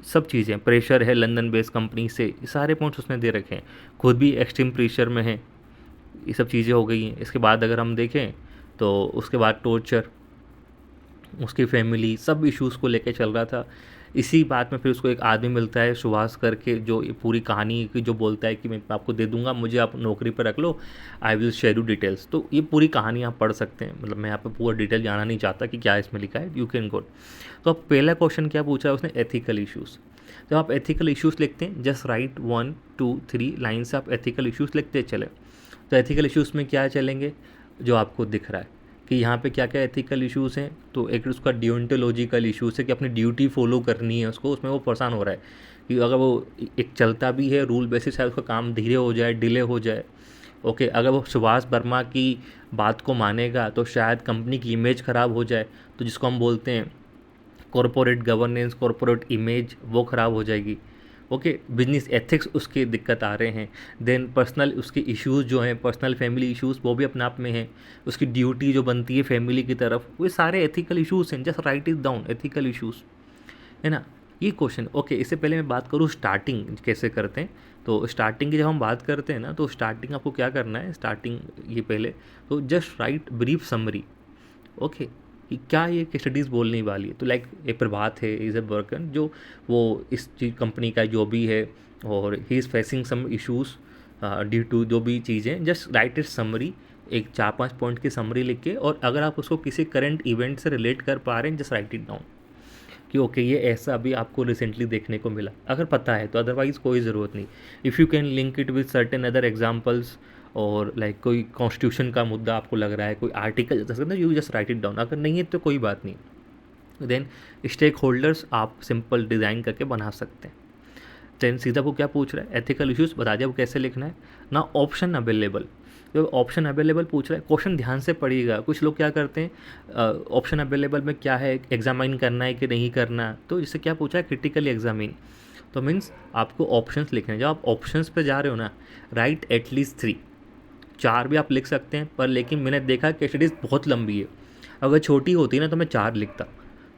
सब चीज़ें, प्रेशर है लंदन बेस्ड कंपनी से, ये सारे पॉइंट्स उसने दे रखे हैं। खुद भी एक्सट्रीम प्रेशर में है, ये सब चीज़ें हो गई हैं। इसके बाद अगर हम देखें तो उसके बाद टॉर्चर, उसकी फैमिली, सब इश्यूज़ को लेके चल रहा था। इसी बात में फिर उसको एक आदमी मिलता है सुभाष करके, जो ये पूरी कहानी की जो बोलता है कि मैं आपको दे दूंगा, मुझे आप नौकरी पर रख लो, I will share you details. तो ये पूरी कहानी आप पढ़ सकते हैं, मतलब मैं यहाँ पे पूरा डिटेल जाना नहीं चाहता कि क्या इसमें लिखा है, यू कैन गो। तो अब पहला क्वेश्चन क्या पूछा है उसने, एथिकल इश्यूज़। जब आप एथिकल इश्यूज़ लिखते हैं, जस्ट राइट 1 2 3 लाइन से आप एथिकल इश्यूज़ लिखते चले। तो एथिकल इश्यूज़ में क्या चलेंगे, जो आपको दिख रहा है कि यहाँ पे क्या क्या एथिकल इश्यूज़ हैं। तो एक उसका डियोंटोलॉजिकल इश्यूज़ है कि अपनी ड्यूटी फॉलो करनी है उसको, उसमें वो परेशान हो रहा है कि अगर वो एक चलता भी है रूल बेसिस है, उसका काम धीरे हो जाए, डिले हो जाए। ओके, अगर वो सुभाष वर्मा की बात को मानेगा तो शायद कंपनी की इमेज ख़राब हो जाए, तो जिसको हम बोलते हैं कॉरपोरेट गवर्नेंस, कॉरपोरेट इमेज, वो ख़राब हो जाएगी। ओके, बिजनेस एथिक्स उसके दिक्कत आ रहे हैं। देन पर्सनल उसके इश्यूज़ जो हैं, पर्सनल फैमिली इश्यूज़, वो भी अपने आप में हैं। उसकी ड्यूटी जो बनती है फैमिली की तरफ, वो सारे एथिकल इश्यूज़ हैं। Just right it down, ethical issues, है ना, ये क्वेश्चन। ओके, इससे पहले मैं बात करूँ स्टार्टिंग कैसे करते हैं। तो स्टार्टिंग की जब हम बात करते हैं ना, तो स्टार्टिंग आपको क्या करना है, स्टार्टिंग ये पहले तो just right brief summary. Okay, कि क्या ये केस स्टडीज़ बोलने वाली है। तो लाइक एक प्रभात है, इज़ ए वर्कर, जो वो इस चीज कंपनी का जो भी है, और he is facing some issues due to जो भी चीज़ें, जस्ट राइट इट समरी, एक 4-5 पॉइंट की समरी लिख के। और अगर आप उसको किसी करंट इवेंट से रिलेट कर पा रहे हैं, जस्ट राइट इट डाउन कि ओके ये ऐसा अभी आपको रिसेंटली देखने को मिला, अगर पता है तो। अदरवाइज़ कोई ज़रूरत नहीं। If you can link it with certain other examples, और लाइक कोई कॉन्स्टिट्यूशन का मुद्दा आपको लग रहा है, कोई article, you just right it down. अगर नहीं है तो कोई बात नहीं। देन स्टेक होल्डर्स आप सिंपल डिज़ाइन करके बना सकते हैं। देन सीधा वो क्या पूछ रहा है, एथिकल इश्यूज़ बता दिया वो कैसे लिखना है ना। ऑप्शन अवेलेबल, जो ऑप्शन अवेलेबल पूछ रहा है, क्वेश्चन ध्यान से पढ़िएगा। कुछ लोग क्या करते हैं, ऑप्शन अवेलेबल में क्या है, एग्जामाइन करना है कि नहीं करना। तो इससे क्या पूछा है, क्रिटिकली एग्जामिन। तो मीन्स आपको ऑप्शंस लिखने हैं। जब आप ऑप्शंस पे जा रहे हो ना, राइट एटलीस्ट 3, 4 भी आप लिख सकते हैं, पर लेकिन मैंने देखा कि स्टडीज़ बहुत लंबी है। अगर छोटी होती ना तो मैं 4 लिखता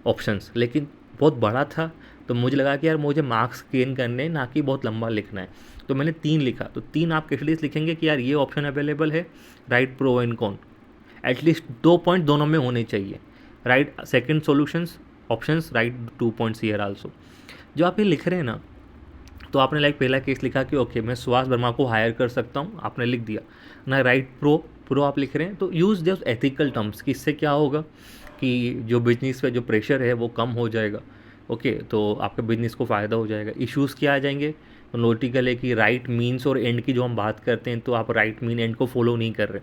ऑप्शंस, लेकिन बहुत बड़ा था तो मुझे लगा कि यार मुझे मार्क्स गेन करने, ना कि बहुत लंबा लिखना है, तो मैंने 3 लिखा। तो 3 आप एटलीस्ट लिखेंगे कि यार ये ऑप्शन अवेलेबल है, right pro and con, at least 2 point दोनों में होने चाहिए। Right second solutions options, right 2 points here also. जो आप ये लिख रहे हैं ना, तो आपने लाइक पहला केस लिखा कि ओके मैं सुहास वर्मा को हायर कर सकता हूँ, आपने लिख दिया ना। राइट प्रो आप लिख रहे हैं तो यूज़ जस्ट एथिकल टर्म्स कि इससे क्या होगा कि जो बिजनेस पे जो प्रेशर है वो कम हो जाएगा। ओके, तो आपके बिजनेस को फ़ायदा हो जाएगा। इश्यूज़ क्या आ जाएंगे, तो नोटिकल है कि राइट मीन्स और एंड की जो हम बात करते हैं तो आप राइट मीन एंड को फॉलो नहीं कर रहे,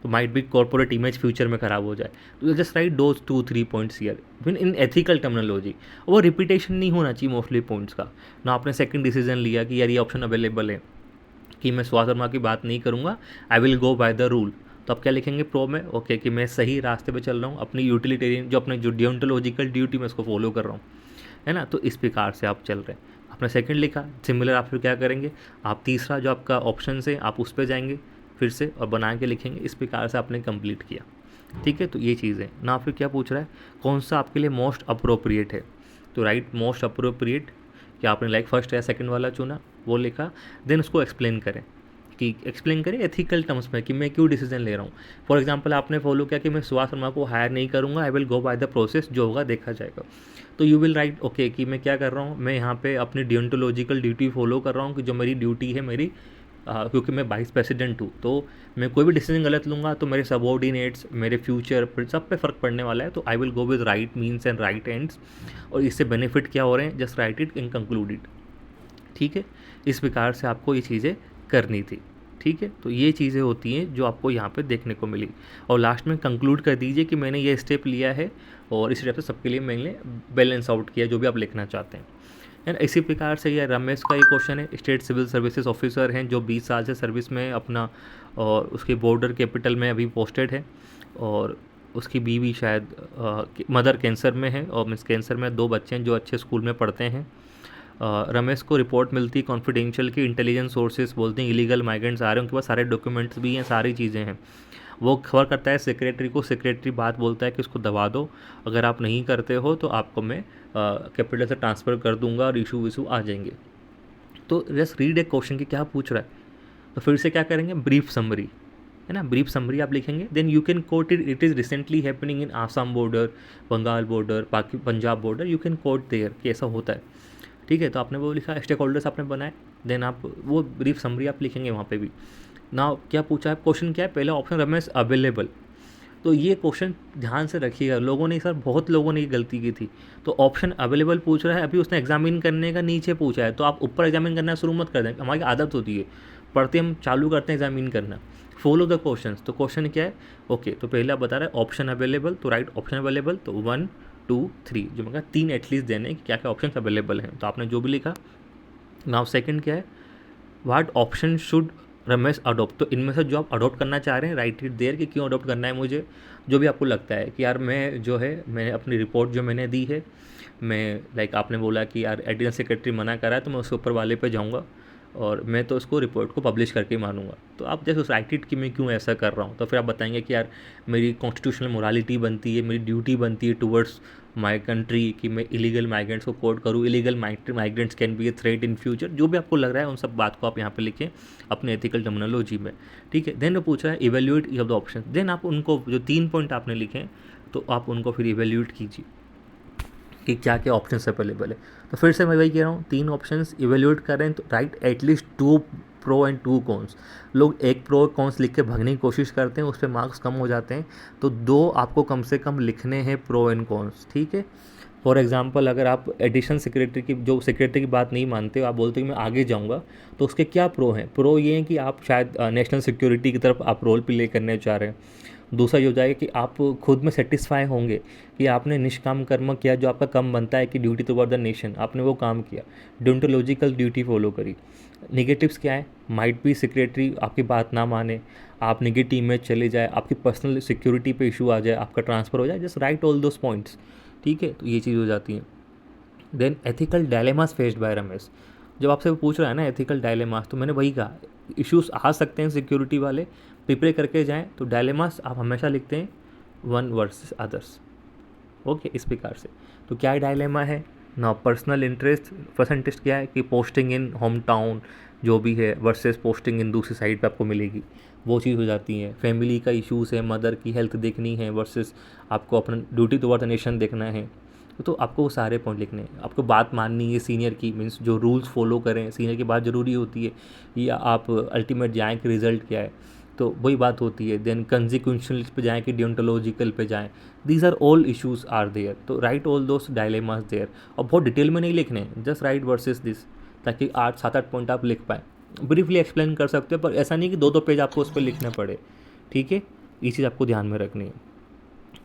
तो might be corporate image future में ख़राब हो जाए। तो just right those 2-3 points here in ethical terminology. वो रिपीटेशन नहीं होना चाहिए मोस्टली पॉइंट्स का ना। आपने सेकंड डिसीजन लिया कि यार ये ऑप्शन अवेलेबल है कि मैं सुहास वर्मा की बात नहीं करूँगा, I will go by the rule. तो आप क्या लिखेंगे प्रो में, ओके कि मैं सही रास्ते पे चल रहा हूँ, अपनी यूटिलिटेरियन जो अपने जो डियोंटोलॉजिकल ड्यूटी मैं उसको फॉलो कर रहा हूँ, है ना। तो इस प्रकार से आप चल रहे हैं। आपने सेकंड लिखा, सिमिलर आप फिर क्या करेंगे, आप तीसरा जो आपका ऑप्शन है आप उस पर जाएंगे फिर से और बना के लिखेंगे। इस प्रकार से आपने कंप्लीट किया, ठीक है। तो ये चीज़ है ना। फिर क्या पूछ रहा है, कौन सा आपके लिए मोस्ट अप्रोप्रिएट है, तो राइट मोस्ट अप्रोप्रिएट कि आपने लाइक फर्स्ट या सेकंड वाला चुना वो लिखा। देन उसको एक्सप्लेन करें कि एक्सप्लेन करें एथिकल टर्म्स में कि मैं क्यों डिसीजन ले रहा हूँ। फॉर एग्जांपल आपने फॉलो किया कि मैं सुहास वर्मा को हायर नहीं करूँगा, I will go by the process, जो होगा देखा जाएगा। तो यू विल राइट ओके कि मैं क्या कर रहा हूँ, मैं यहाँ पे अपनी डियोंटोलॉजिकल ड्यूटी फॉलो कर रहा हूँ कि जो मेरी ड्यूटी है मेरी, क्योंकि मैं वाइस प्रेसिडेंट हूँ तो मैं कोई भी डिसीजन गलत लूँगा तो मेरे सबॉर्डिनेट्स मेरे फ्यूचर पर सब पे फ़र्क पड़ने वाला है। तो I will go with right means and right ends, और इससे बेनिफिट क्या हो रहे हैं, just right it in concluded, ठीक है। इस प्रकार से आपको ये चीज़ें करनी थी, ठीक है। तो ये चीज़ें होती हैं जो आपको यहाँ पे देखने को मिली। और लास्ट में कंक्लूड कर दीजिए कि मैंने ये स्टेप लिया है और इस स्टेप से सबके लिए मैंने बैलेंस आउट किया जो भी आप लिखना चाहते हैं, है ना। इसी प्रकार से ये रमेश का एक क्वेश्चन है, स्टेट सिविल सर्विसेज ऑफिसर हैं जो 20 साल से सर्विस में अपना, और उसके बॉर्डर कैपिटल में अभी पोस्टेड है, और उसकी बीवी शायद मदर कैंसर में है, और मीन्स कैंसर में 2 बच्चे हैं जो अच्छे स्कूल में पढ़ते हैं। रमेश को रिपोर्ट मिलती है कॉन्फिडेंशियल की, इंटेलिजेंस सोर्सेज बोलते हैं इलीगल माइग्रेंट्स आ रहे हैं, उनके पास सारे डॉक्यूमेंट्स भी हैं, सारी चीज़ें हैं। वो खबर करता है सेक्रेटरी को, सेक्रेटरी बात बोलता है कि उसको दबा दो, अगर आप नहीं करते हो तो आपको मैं कैपिटल से ट्रांसफ़र कर दूंगा और इशू विशू आ जाएंगे। तो जस्ट रीड ए क्वेश्चन कि क्या पूछ रहा है। तो फिर से क्या करेंगे, ब्रीफ समरी, है ना। ब्रीफ समरी आप लिखेंगे, then you can quote it, it is recently happening in Assam border, Bengal border, Punjab border, you can quote there कि ऐसा होता है, ठीक है। तो आपने वो लिखा, स्टेक होल्डर्स आपने बनाए, देन आप वो ब्रीफ समरी आप लिखेंगे वहाँ पे भी ना। क्या पूछा है, क्वेश्चन क्या है, पहला ऑप्शन रमेश अवेलेबल। तो ये क्वेश्चन ध्यान से रखिएगा, लोगों ने सर बहुत लोगों ने ये गलती की थी। तो ऑप्शन अवेलेबल पूछ रहा है, अभी उसने एग्जामिन करने का नीचे पूछा है, तो आप ऊपर एग्जामिन करना शुरू मत कर दें। हमारी आदत होती है पढ़ते हम चालू करते हैं एग्जामिन करना, फॉलो द क्वेश्चन। तो क्वेश्चन क्या है, ओके तो पहला बता रहा है ऑप्शन अवेलेबल, तो राइट ऑप्शन अवेलेबल, तो 1 2 3 जो मैं 3 एटलीस्ट देने कि क्या क्या ऑप्शन अवेलेबल हैं, तो आपने जो भी लिखा। नाउ सेकंड क्या है, what option should Ramesh adopt, तो इनमें से जो आप अडोप्ट करना चाह रहे हैं राइट इट देयर कि क्यों अडोप्ट करना है मुझे। जो भी आपको लगता है कि यार मैं जो है मैंने अपनी रिपोर्ट जो मैंने दी है, मैं लाइक आपने बोला कि यार एडिशनल सेक्रेटरी मना करा है तो मैं उसके ऊपर वाले पे जाऊँगा और मैं तो उसको रिपोर्ट को पब्लिश करके ही मानूंगा। तो आप जैसे राइट इट कि मैं क्यों ऐसा कर रहा हूँ, तो फिर आप बताएंगे कि यार मेरी कॉन्स्टिट्यूशनल मोरालिटी बनती है, मेरी ड्यूटी बनती है टुवर्ड्स माई कंट्री कि मैं इलीगल माइग्रेंट्स को कोड करूँ, illegal migrants can be a threat in future. जो भी आपको लग रहा है उन सब बात को आप यहाँ पे लिखें अपने एथिकल टर्मिनोलॉजी में, ठीक है। देन वो पूछ रहा है evaluate each of the option, देन आप उनको जो 3 पॉइंट आपने लिखे तो आप उनको फिर इवेल्यूएट कीजिए कि क्या क्या ऑप्शन अवेलेबल है। तो फिर से मैं वही कह रहा हूँ, 3 ऑप्शंस इवेल्यूएट करें तो right at least 2 pro and 2 cons. लोग एक प्रो कॉन्स लिख के भागने की कोशिश करते हैं, उस पर मार्क्स कम हो जाते हैं। तो 2 आपको कम से कम लिखने हैं प्रो एंड कॉन्स, ठीक है। फॉर एग्जांपल अगर आप एडिशनल सेक्रेटरी की जो सेक्रेटरी की बात नहीं मानते हो, आप बोलते हो कि मैं आगे जाऊंगा, तो उसके क्या प्रो हैं। प्रो ये हैं कि आप शायद नेशनल सिक्योरिटी की तरफ आप रोल प्ले करने चाह रहे हैं। दूसरा ये हो जाएगा कि आप खुद में सेटिस्फाई होंगे कि आपने निष्काम कर्म किया जो आपका कम बनता है कि ड्यूटी टुवर्ड द नेशन, आपने वो काम किया, डियोंटोलॉजिकल ड्यूटी फॉलो करी। नेगेटिव्स क्या है, माइट भी सेक्रेटरी आपकी बात ना माने, आप नेगेटिव इमेज चले जाए, आपकी पर्सनल सिक्योरिटी पे इशू आ जाए, आपका ट्रांसफ़र हो जाए, just write all those points, ठीक है। तो ये चीज़ हो जाती है। Then ethical dilemmas faced by Ramesh, जब आपसे वो पूछ रहा है ना एथिकल डायलेमास, तो मैंने वही कहा इश्यूज आ सकते हैं सिक्योरिटी वाले, प्रिपेयर करके जाएं। तो डायलेमास आप हमेशा लिखते हैं वन वर्सेस अदर्स, ओके इस प्रकार से। तो क्या डायलेमा है ना, पर्सनल इंटरेस्ट, फर्स्ट इंटरेस्ट क्या है कि पोस्टिंग इन होम टाउन जो भी है वर्सेस पोस्टिंग इन दूसरी साइड पे आपको मिलेगी, वो चीज़ हो जाती है। फैमिली का इश्यूज़ है, मदर की हेल्थ देखनी है वर्सेस आपको अपना ड्यूटी टुवर्ड द नेशन देखना है। तो आपको वो सारे पॉइंट लिखने हैं। आपको बात माननी है सीनियर की, मीन्स जो रूल्स फॉलो करें, सीनियर की बात ज़रूरी होती है, या आप अल्टीमेट जाएँ कि रिजल्ट क्या है, तो वही बात होती है। देन कंसिक्वेंशियल पे जाएँ कि डियोंटोलॉजिकल पे जाएँ, these are all issues are there. तो write all those dilemmas there, और बहुत डिटेल में नहीं लिखने, जस्ट राइट वर्सेस दिस, ताकि 8-7-8 पॉइंट आप लिख पाएँ। ब्रीफली एक्सप्लेन कर सकते हो, पर ऐसा नहीं कि 2-2 पेज आपको उस पर लिखने पड़े, ठीक है। ये चीज़ आपको ध्यान में रखनी है।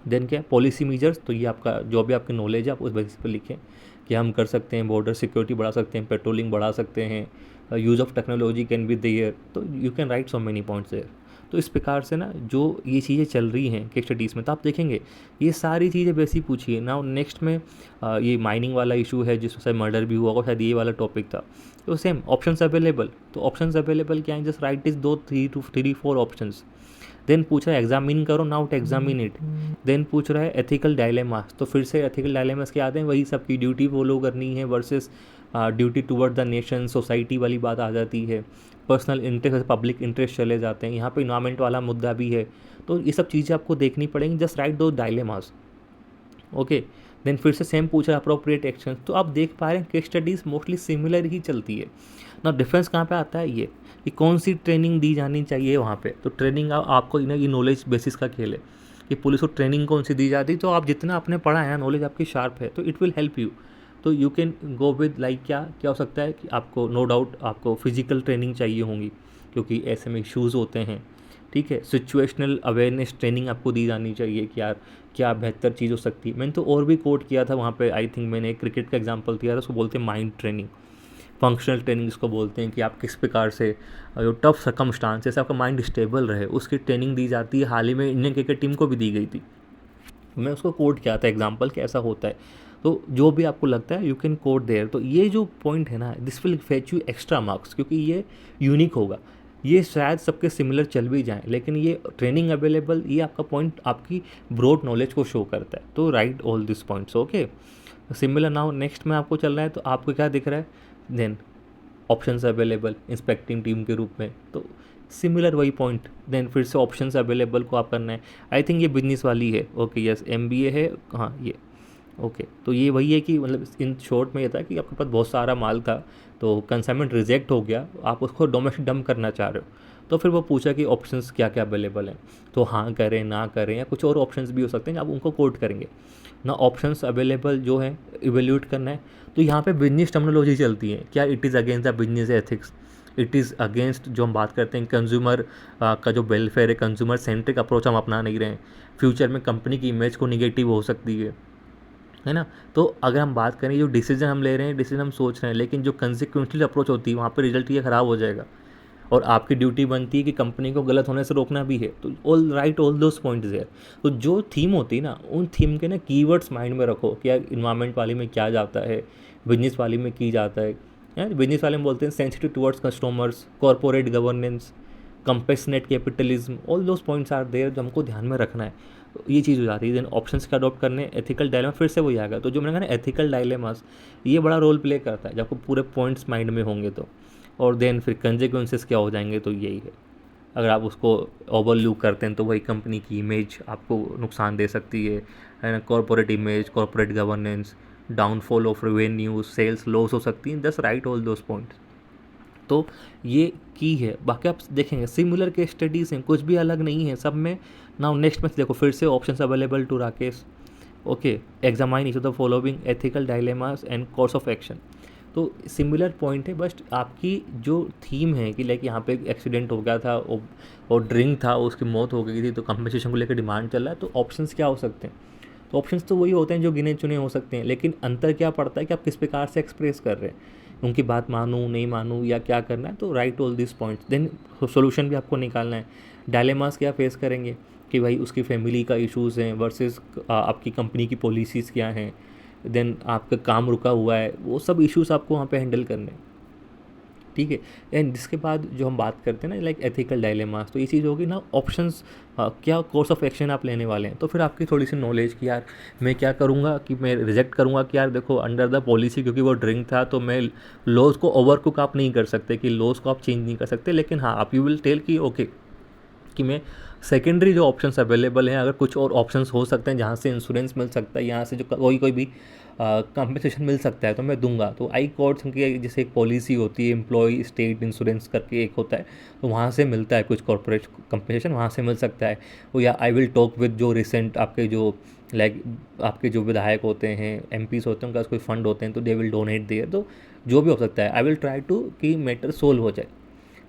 देन क्या, पॉलिसी मेजर्स, तो ये आपका जो भी आपकी नॉलेज है आप उस बेसिस पर लिखें कि हम कर सकते हैं, बॉर्डर सिक्योरिटी बढ़ा सकते हैं, पेट्रोलिंग बढ़ा सकते हैं, use of technology can be there, तो you can write so many points there. तो इस प्रकार से ना जो ये चीज़ें चल रही हैं केस स्टडीज़ में, तो आप देखेंगे ये सारी चीज़ें बेसिक पूछी है ना। नेक्स्ट में ये माइनिंग वाला इशू है जिसमें शायद मर्डर भी हुआ होगा, शायद ये वाला टॉपिक था। तो सेम ऑप्शंस अवेलेबल, तो ऑप्शंस अवेलेबल क्या है, just write is 2-3 options. Then पूछ रहा है एग्जामिन करो, now to examine it. Then पूछ रहा है एथिकल डायलेमास, तो फिर से एथिकल डायलेमास क्या आते हैं, वही सबकी ड्यूटी फॉलो करनी है versus duty toward the nation, society वाली बात आ जाती है। पर्सनल इंटरेस्ट, पब्लिक इंटरेस्ट चले जाते हैं, यहाँ पे इन्वायरमेंट वाला मुद्दा भी है। तो ये सब चीज़ें आपको देखनी पड़ेंगी, जस्ट राइट दो डायलेमास, ओके। देन फिर से सेम पूछ रहा है अप्रोप्रिएट एक्शन। तो आप देख पा रहे हैं केस स्टडीज़ मोस्टली सिमिलर ही चलती है ना। डिफरेंस कहाँ पे आता है, ये कि कौन सी ट्रेनिंग दी जानी चाहिए वहाँ पे। तो ट्रेनिंग आपको ये नॉलेज बेसिस का खेल है कि पुलिस को ट्रेनिंग कौन सी दी जाती है। तो आप जितना आपने पढ़ा है, नॉलेज आपकी शार्प है, तो इट विल हेल्प यू। तो you can go with like क्या क्या हो सकता है कि आपको नो डाउट आपको फिजिकल ट्रेनिंग चाहिए होंगी, क्योंकि ऐसे में इश्यूज़ होते हैं, ठीक है। सिचुएशनल अवेयरनेस ट्रेनिंग आपको दी जानी चाहिए कि यार क्या बेहतर चीज़ हो सकती है। मैंने तो और भी कोट किया था वहाँ पे, आई थिंक मैंने एक क्रिकेट का एग्जांपल दिया था, उसको बोलते हैं माइंड ट्रेनिंग, फंक्शनल ट्रेनिंग इसको बोलते हैं, कि आप किस प्रकार से जो टफ सर्कमस्टांसेस आपका माइंड स्टेबल रहे, उसकी ट्रेनिंग दी जाती है। हाल ही में इंडियन क्रिकेट टीम को भी दी गई थी, मैं उसको कोट किया था एग्जाम्पल कि ऐसा होता है। तो जो भी आपको लगता है यू कैन कोट देयर। तो ये जो पॉइंट है ना, this will fetch you extra marks, क्योंकि ये यूनिक होगा। ये शायद सबके सिमिलर चल भी जाएं, लेकिन ये ट्रेनिंग अवेलेबल, ये आपका पॉइंट आपकी ब्रॉड नॉलेज को शो करता है। तो write all this points, okay. Similar now next में आपको चल रहा है, तो आपको क्या दिख रहा है, then options available inspecting team के रूप में, तो सिमिलर वही पॉइंट। देन फिर से ऑप्शंस अवेलेबल को आप करना है। आई थिंक ये बिजनेस वाली है, ओके यस, एमबीए है, हाँ ये ओके। तो ये वही है कि मतलब इन शॉर्ट में ये था कि आपके पास बहुत सारा माल था, तो कंसाइनमेंट रिजेक्ट हो गया, आप उसको डोमेस्टिक डंप करना चाह रहे हो, तो फिर वो पूछा कि ऑप्शंस क्या क्या अवेलेबल हैं। तो हाँ करें, ना करें, या कुछ और ऑप्शंस भी हो सकते हैं, आप उनको कोट करेंगे ना। ऑप्शंस अवेलेबल जो है इवेल्यूट करना है। तो यहाँ पे बिजनेस टर्मिनोलॉजी चलती है, क्या it is against the business ethics, it is against जो हम बात करते हैं कंज्यूमर का जो वेलफेयर है, कंज्यूमर सेंट्रिक अप्रोच हम अपना नहीं रहे हैं, फ्यूचर में कंपनी की इमेज को निगेटिव हो सकती है ना। तो अगर हम बात करें जो डिसीजन हम ले रहे हैं, डिसीजन हम सोच रहे हैं, लेकिन जो कंसिक्वेंशियल अप्रोच होती है वहाँ पर रिजल्ट ये ख़राब हो जाएगा, और आपकी ड्यूटी बनती है कि कंपनी को गलत होने से रोकना भी है। तो all right all those points there. तो जो थीम होती है ना, उन थीम के ना कीवर्ड्स माइंड में रखो कि यार इन्वायरमेंट वाली में क्या जाता है, बिजनेस वाली में की जाता है। बिजनेस वाले में बोलते हैं sensitive towards customers, corporate governance, compassionate capitalism, all those points are there जो हमको ध्यान में रखना है। तो ये चीज़ हो जाती है। देन ऑप्शंस का अडॉप्ट करने, एथिकल डायलेमा फिर से वही आएगा। तो जो मैंने कहा ना एथिकल डायलेमास, ये बड़ा रोल प्ले करता है जब आपको पूरे पॉइंट्स माइंड में होंगे तो। और देन फिर कंसिक्वेंसेस क्या हो जाएंगे, तो यही है। अगर आप उसको ओवरलूक करते हैं तो वही कंपनी की इमेज आपको नुकसान दे सकती है ना। Corporate image, corporate governance, downfall of revenue, sales loss हो सकती हैं। Just write all those points. तो ये की है। बाकी आप देखेंगे सिमिलर के स्टडीज़ हैं, कुछ भी अलग नहीं है सब में। नाउ नेक्स्ट में देखो फिर से options available to Rakesh, okay. Examine each of the following ethical dilemmas and course of action. तो सिमिलर पॉइंट है, बस आपकी जो थीम है कि लाइक यहाँ पे एक्सीडेंट हो गया था और ड्रिंक था, उसकी मौत हो गई थी, तो कंपनसेशन को लेकर डिमांड चल रहा है। तो ऑप्शंस क्या हो सकते हैं, तो ऑप्शंस तो वही होते हैं जो गिने चुने हो सकते हैं, लेकिन अंतर क्या पड़ता है कि आप किस प्रकार से एक्सप्रेस कर रहे हैं, उनकी बात मानूँ नहीं मानूँ या क्या करना है। तो write all this points. Then solution भी आपको निकालना है। डायलेमास क्या फेस करेंगे कि भाई उसकी फैमिली का इश्यूज़ हैं वर्सेस आपकी कंपनी की पॉलिसीज़ क्या हैं। देन आपका काम रुका हुआ है, वो सब इश्यूज़ आपको वहाँ पे हैंडल करने हैं, ठीक है। एंड जिसके बाद जो हम बात करते हैं ना लाइक एथिकल डायलेमास, तो ये चीज़ होगी ना ऑप्शंस, क्या कोर्स ऑफ एक्शन आप लेने वाले हैं। तो फिर आपकी थोड़ी सी नॉलेज कि यार मैं क्या करूँगा, कि मैं रिजेक्ट करूँगा कि यार देखो अंडर द पॉलिसी क्योंकि वो ड्रिंक था, तो मैं लॉज को ओवर कुक आप नहीं कर सकते, कि लॉज को आप चेंज नहीं कर सकते, लेकिन हाँ आप यू विल टेल कि ओके कि मैं सेकेंडरी जो ऑप्शंस अवेलेबल हैं, अगर कुछ और ऑप्शंस हो सकते हैं जहाँ से इंश्योरेंस मिल सकता है, यहाँ से जो कोई भी कंपनसेशन मिल सकता है तो मैं दूंगा। तो आई कॉर्ड्स की जैसे एक पॉलिसी होती है एम्प्लॉय स्टेट इंश्योरेंस करके एक होता है, तो वहाँ से मिलता है कुछ कॉर्पोरेट कंपनसेशन, वहाँ से मिल सकता है। वो या आई विल टॉक विद जो रिसेंट आपके जो लाइक आपके जो विधायक होते हैं, एमपीज होते हैं, उनका कोई फंड होते हैं तो दे विल डोनेट देयर। तो जो भी हो सकता है, आई विल ट्राई टू कि मैटर सोल्व हो जाए।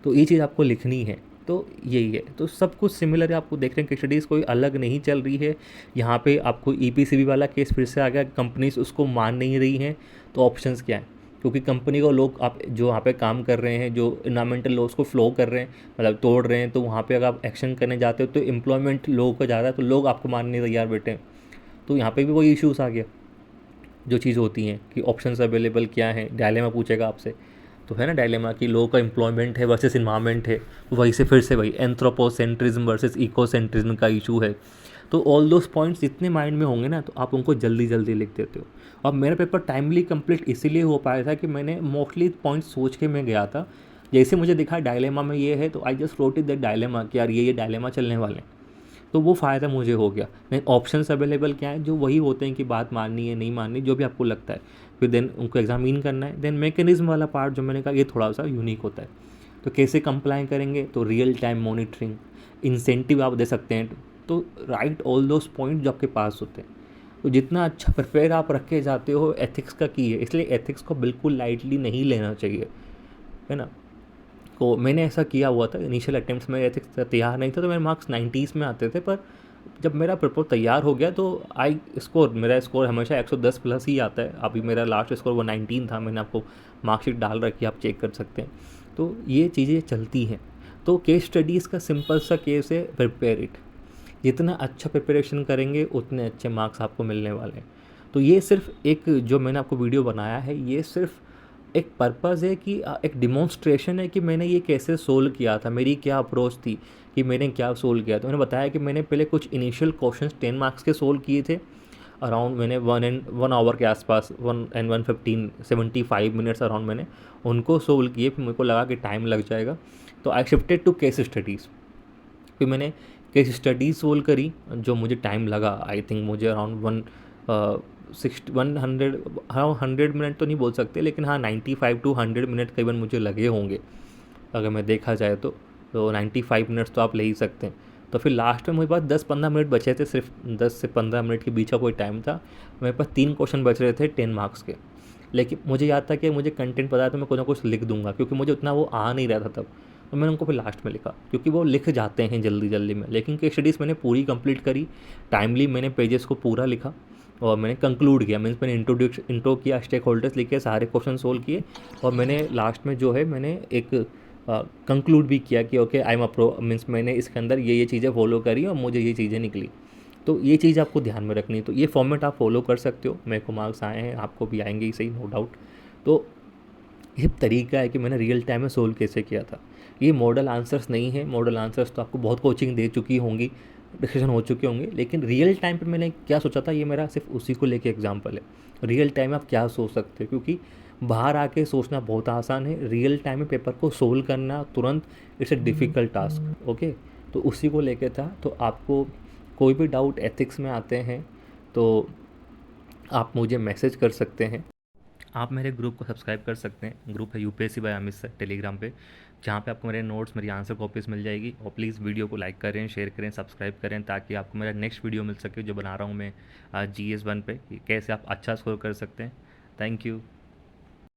तो ये चीज़ आपको लिखनी है। तो यही है, तो सब कुछ सिमिलर है। आपको देख रहे हैं कि स्टडीज़ कोई अलग नहीं चल रही है। यहाँ पे आपको ईपीसीबी वाला केस फिर से आ गया, कंपनीज उसको मान नहीं रही हैं। तो ऑप्शंस क्या हैं, क्योंकि कंपनी को लोग आप जो वहाँ पे काम कर रहे हैं, जो इन्वायरमेंटल लॉज को फ्लो कर रहे हैं, मतलब तोड़ रहे हैं, तो वहाँ पे अगर आप एक्शन करने जाते हो तो एम्प्लॉयमेंट लोगों का जा रहा है, तो लोग आपको मानने तैयार बैठे हैं। तो यहाँ पे भी वही इश्यूज़ आ गया, जो चीज़ होती हैं कि ऑप्शंस अवेलेबल क्या हैं, डायलेमा पूछेगा आपसे। तो है ना डायलेमा कि लोगों का एम्प्लॉयमेंट है वर्सेस इन्वायरमेंट है, तो वहीं से फिर से वही एंथ्रोपोसेंट्रिज्म वर्सेस इकोसेंट्रिज्म का इशू है। तो ऑल दोज पॉइंट्स जितने माइंड में होंगे ना, तो आप उनको जल्दी जल्दी लिख देते हो। और मेरा पेपर टाइमली कंप्लीट इसीलिए हो पाया था कि मैंने मोस्टली पॉइंट सोच के मैं गया था। जैसे मुझे दिखा डायलेमा में ये है, तो I just wrote it that dilemma कि यार ये डायलेमा चलने वाले हैं। तो वो फ़ायदा मुझे हो गया। नहीं, ऑप्शंस अवेलेबल क्या है, जो वही होते हैं कि बात माननी है नहीं माननी, जो भी आपको लगता है, फिर देन उनको एग्जामिन करना है। देन मैकेनिज्म वाला पार्ट जो मैंने कहा, ये थोड़ा सा यूनिक होता है। तो कैसे कंप्लाई करेंगे, तो रियल टाइम मॉनिटरिंग, इंसेंटिव आप दे सकते हैं। तो राइट ऑल दोज पॉइंट जो आपके पास होते हैं। तो जितना अच्छा प्रिपेयर आप रख के जाते हो, एथिक्स का की है, इसलिए एथिक्स को बिल्कुल लाइटली नहीं लेना चाहिए, है ना। तो मैंने ऐसा किया हुआ था, इनिशियल अटेम्प्ट्स में एथिक्स तैयार नहीं था तो मेरे मार्क्स 90s में आते थे, पर जब मेरा पेपर तैयार हो गया तो मेरा स्कोर हमेशा 110 प्लस ही आता है। अभी मेरा लास्ट स्कोर 119 था, मैंने आपको मार्कशीट डाल रखी है, आप चेक कर सकते हैं। तो ये चीज़ें चलती हैं। तो केस स्टडीज़ का सिंपल सा केस है, प्रिपेयर इट। जितना अच्छा प्रिपरेशन करेंगे उतने अच्छे मार्क्स आपको मिलने वाले हैं। तो ये सिर्फ एक जो मैंने आपको वीडियो बनाया है, ये सिर्फ एक पर्पज़ है कि एक डिमॉन्स्ट्रेशन है कि मैंने ये कैसे सोल्व किया था, मेरी क्या अप्रोच थी, कि मैंने क्या सोल्व किया। तो मैंने बताया कि मैंने पहले कुछ इनिशियल क्वेश्चंस 10 मार्क्स के सोल्व किए थे, अराउंड मैंने 1 आवर के आसपास, 1 and 1:15 75 मिनट्स अराउंड मैंने उनको सोल्व किए। फिर मेरे को लगा कि टाइम लग जाएगा, तो I shifted to case studies. फिर मैंने केस स्टडीज सोल्व करी, जो मुझे टाइम लगा, आई थिंक मुझे अराउंड 100 मिनट तो नहीं बोल सकते, लेकिन हाँ 95 to 100 मिनट करीबन मुझे लगे होंगे अगर मैं देखा जाए तो 95 मिनट्स तो आप ले ही सकते हैं। तो फिर लास्ट में मेरे पास 10-15 मिनट बचे थे, सिर्फ 10 से 15 मिनट के बीच का कोई टाइम था। मेरे पास 3 क्वेश्चन बच रहे थे 10 मार्क्स के, लेकिन मुझे याद था कि मुझे कंटेंट पता है तो मैं कुछ ना कुछ लिख दूंगा, क्योंकि मुझे उतना वो आ नहीं रहा था तब। तो मैंने उनको फिर लास्ट में लिखा, क्योंकि वो लिख जाते हैं जल्दी जल्दी में। लेकिन केस स्टडीज़ मैंने पूरी कंप्लीट करी, टाइमली मैंने पेजेस को पूरा लिखा, और मैंने कंक्लूड किया। मीन्स मैंने इंट्रो किया, स्टेक होल्डर्स लिखे, सारे क्वेश्चन सोल्व किए, और मैंने लास्ट में जो है मैंने एक कंक्लूड भी किया कि ओके आई एम अप्रो, मीन्स मैंने इसके अंदर ये चीज़ें फॉलो करी और मुझे ये चीज़ें निकली। तो ये चीज़ आपको ध्यान में रखनी है। तो ये फॉर्मेट आप फॉलो कर सकते हो। मेरे को मार्क्स आए हैं, आपको भी आएंगे ही सही, नो डाउट। तो ये तरीका है कि मैंने रियल टाइम में सोल्व कैसे किया था। ये मॉडल आंसर्स नहीं है, मॉडल आंसर्स तो आपको बहुत कोचिंग दे चुकी होंगी, डिस्कशन हो चुके होंगे, लेकिन रियल टाइम पे मैंने क्या सोचा था, ये मेरा सिर्फ उसी को लेके एग्जांपल है। रियल टाइम में आप क्या सोच सकते हो, क्योंकि बाहर आके सोचना बहुत आसान है, रियल टाइम में पेपर को सोल्व करना तुरंत, it's a difficult task. Okay, तो उसी को लेके था। तो आपको कोई भी डाउट एथिक्स में आते हैं तो आप मुझे मैसेज कर सकते हैं। आप मेरे ग्रुप को सब्सक्राइब कर सकते हैं। ग्रुप है UPSC by Amit sir Telegram पे, जहाँ पे आपको मेरे नोट्स, मेरी आंसर कॉपीज़ मिल जाएगी। और प्लीज़ वीडियो को लाइक करें, शेयर करें, सब्सक्राइब करें, ताकि आपको मेरा नेक्स्ट वीडियो मिल सके जो बना रहा हूँ मैं GS1 पे, कि कैसे आप अच्छा स्कोर कर सकते हैं। Thank you.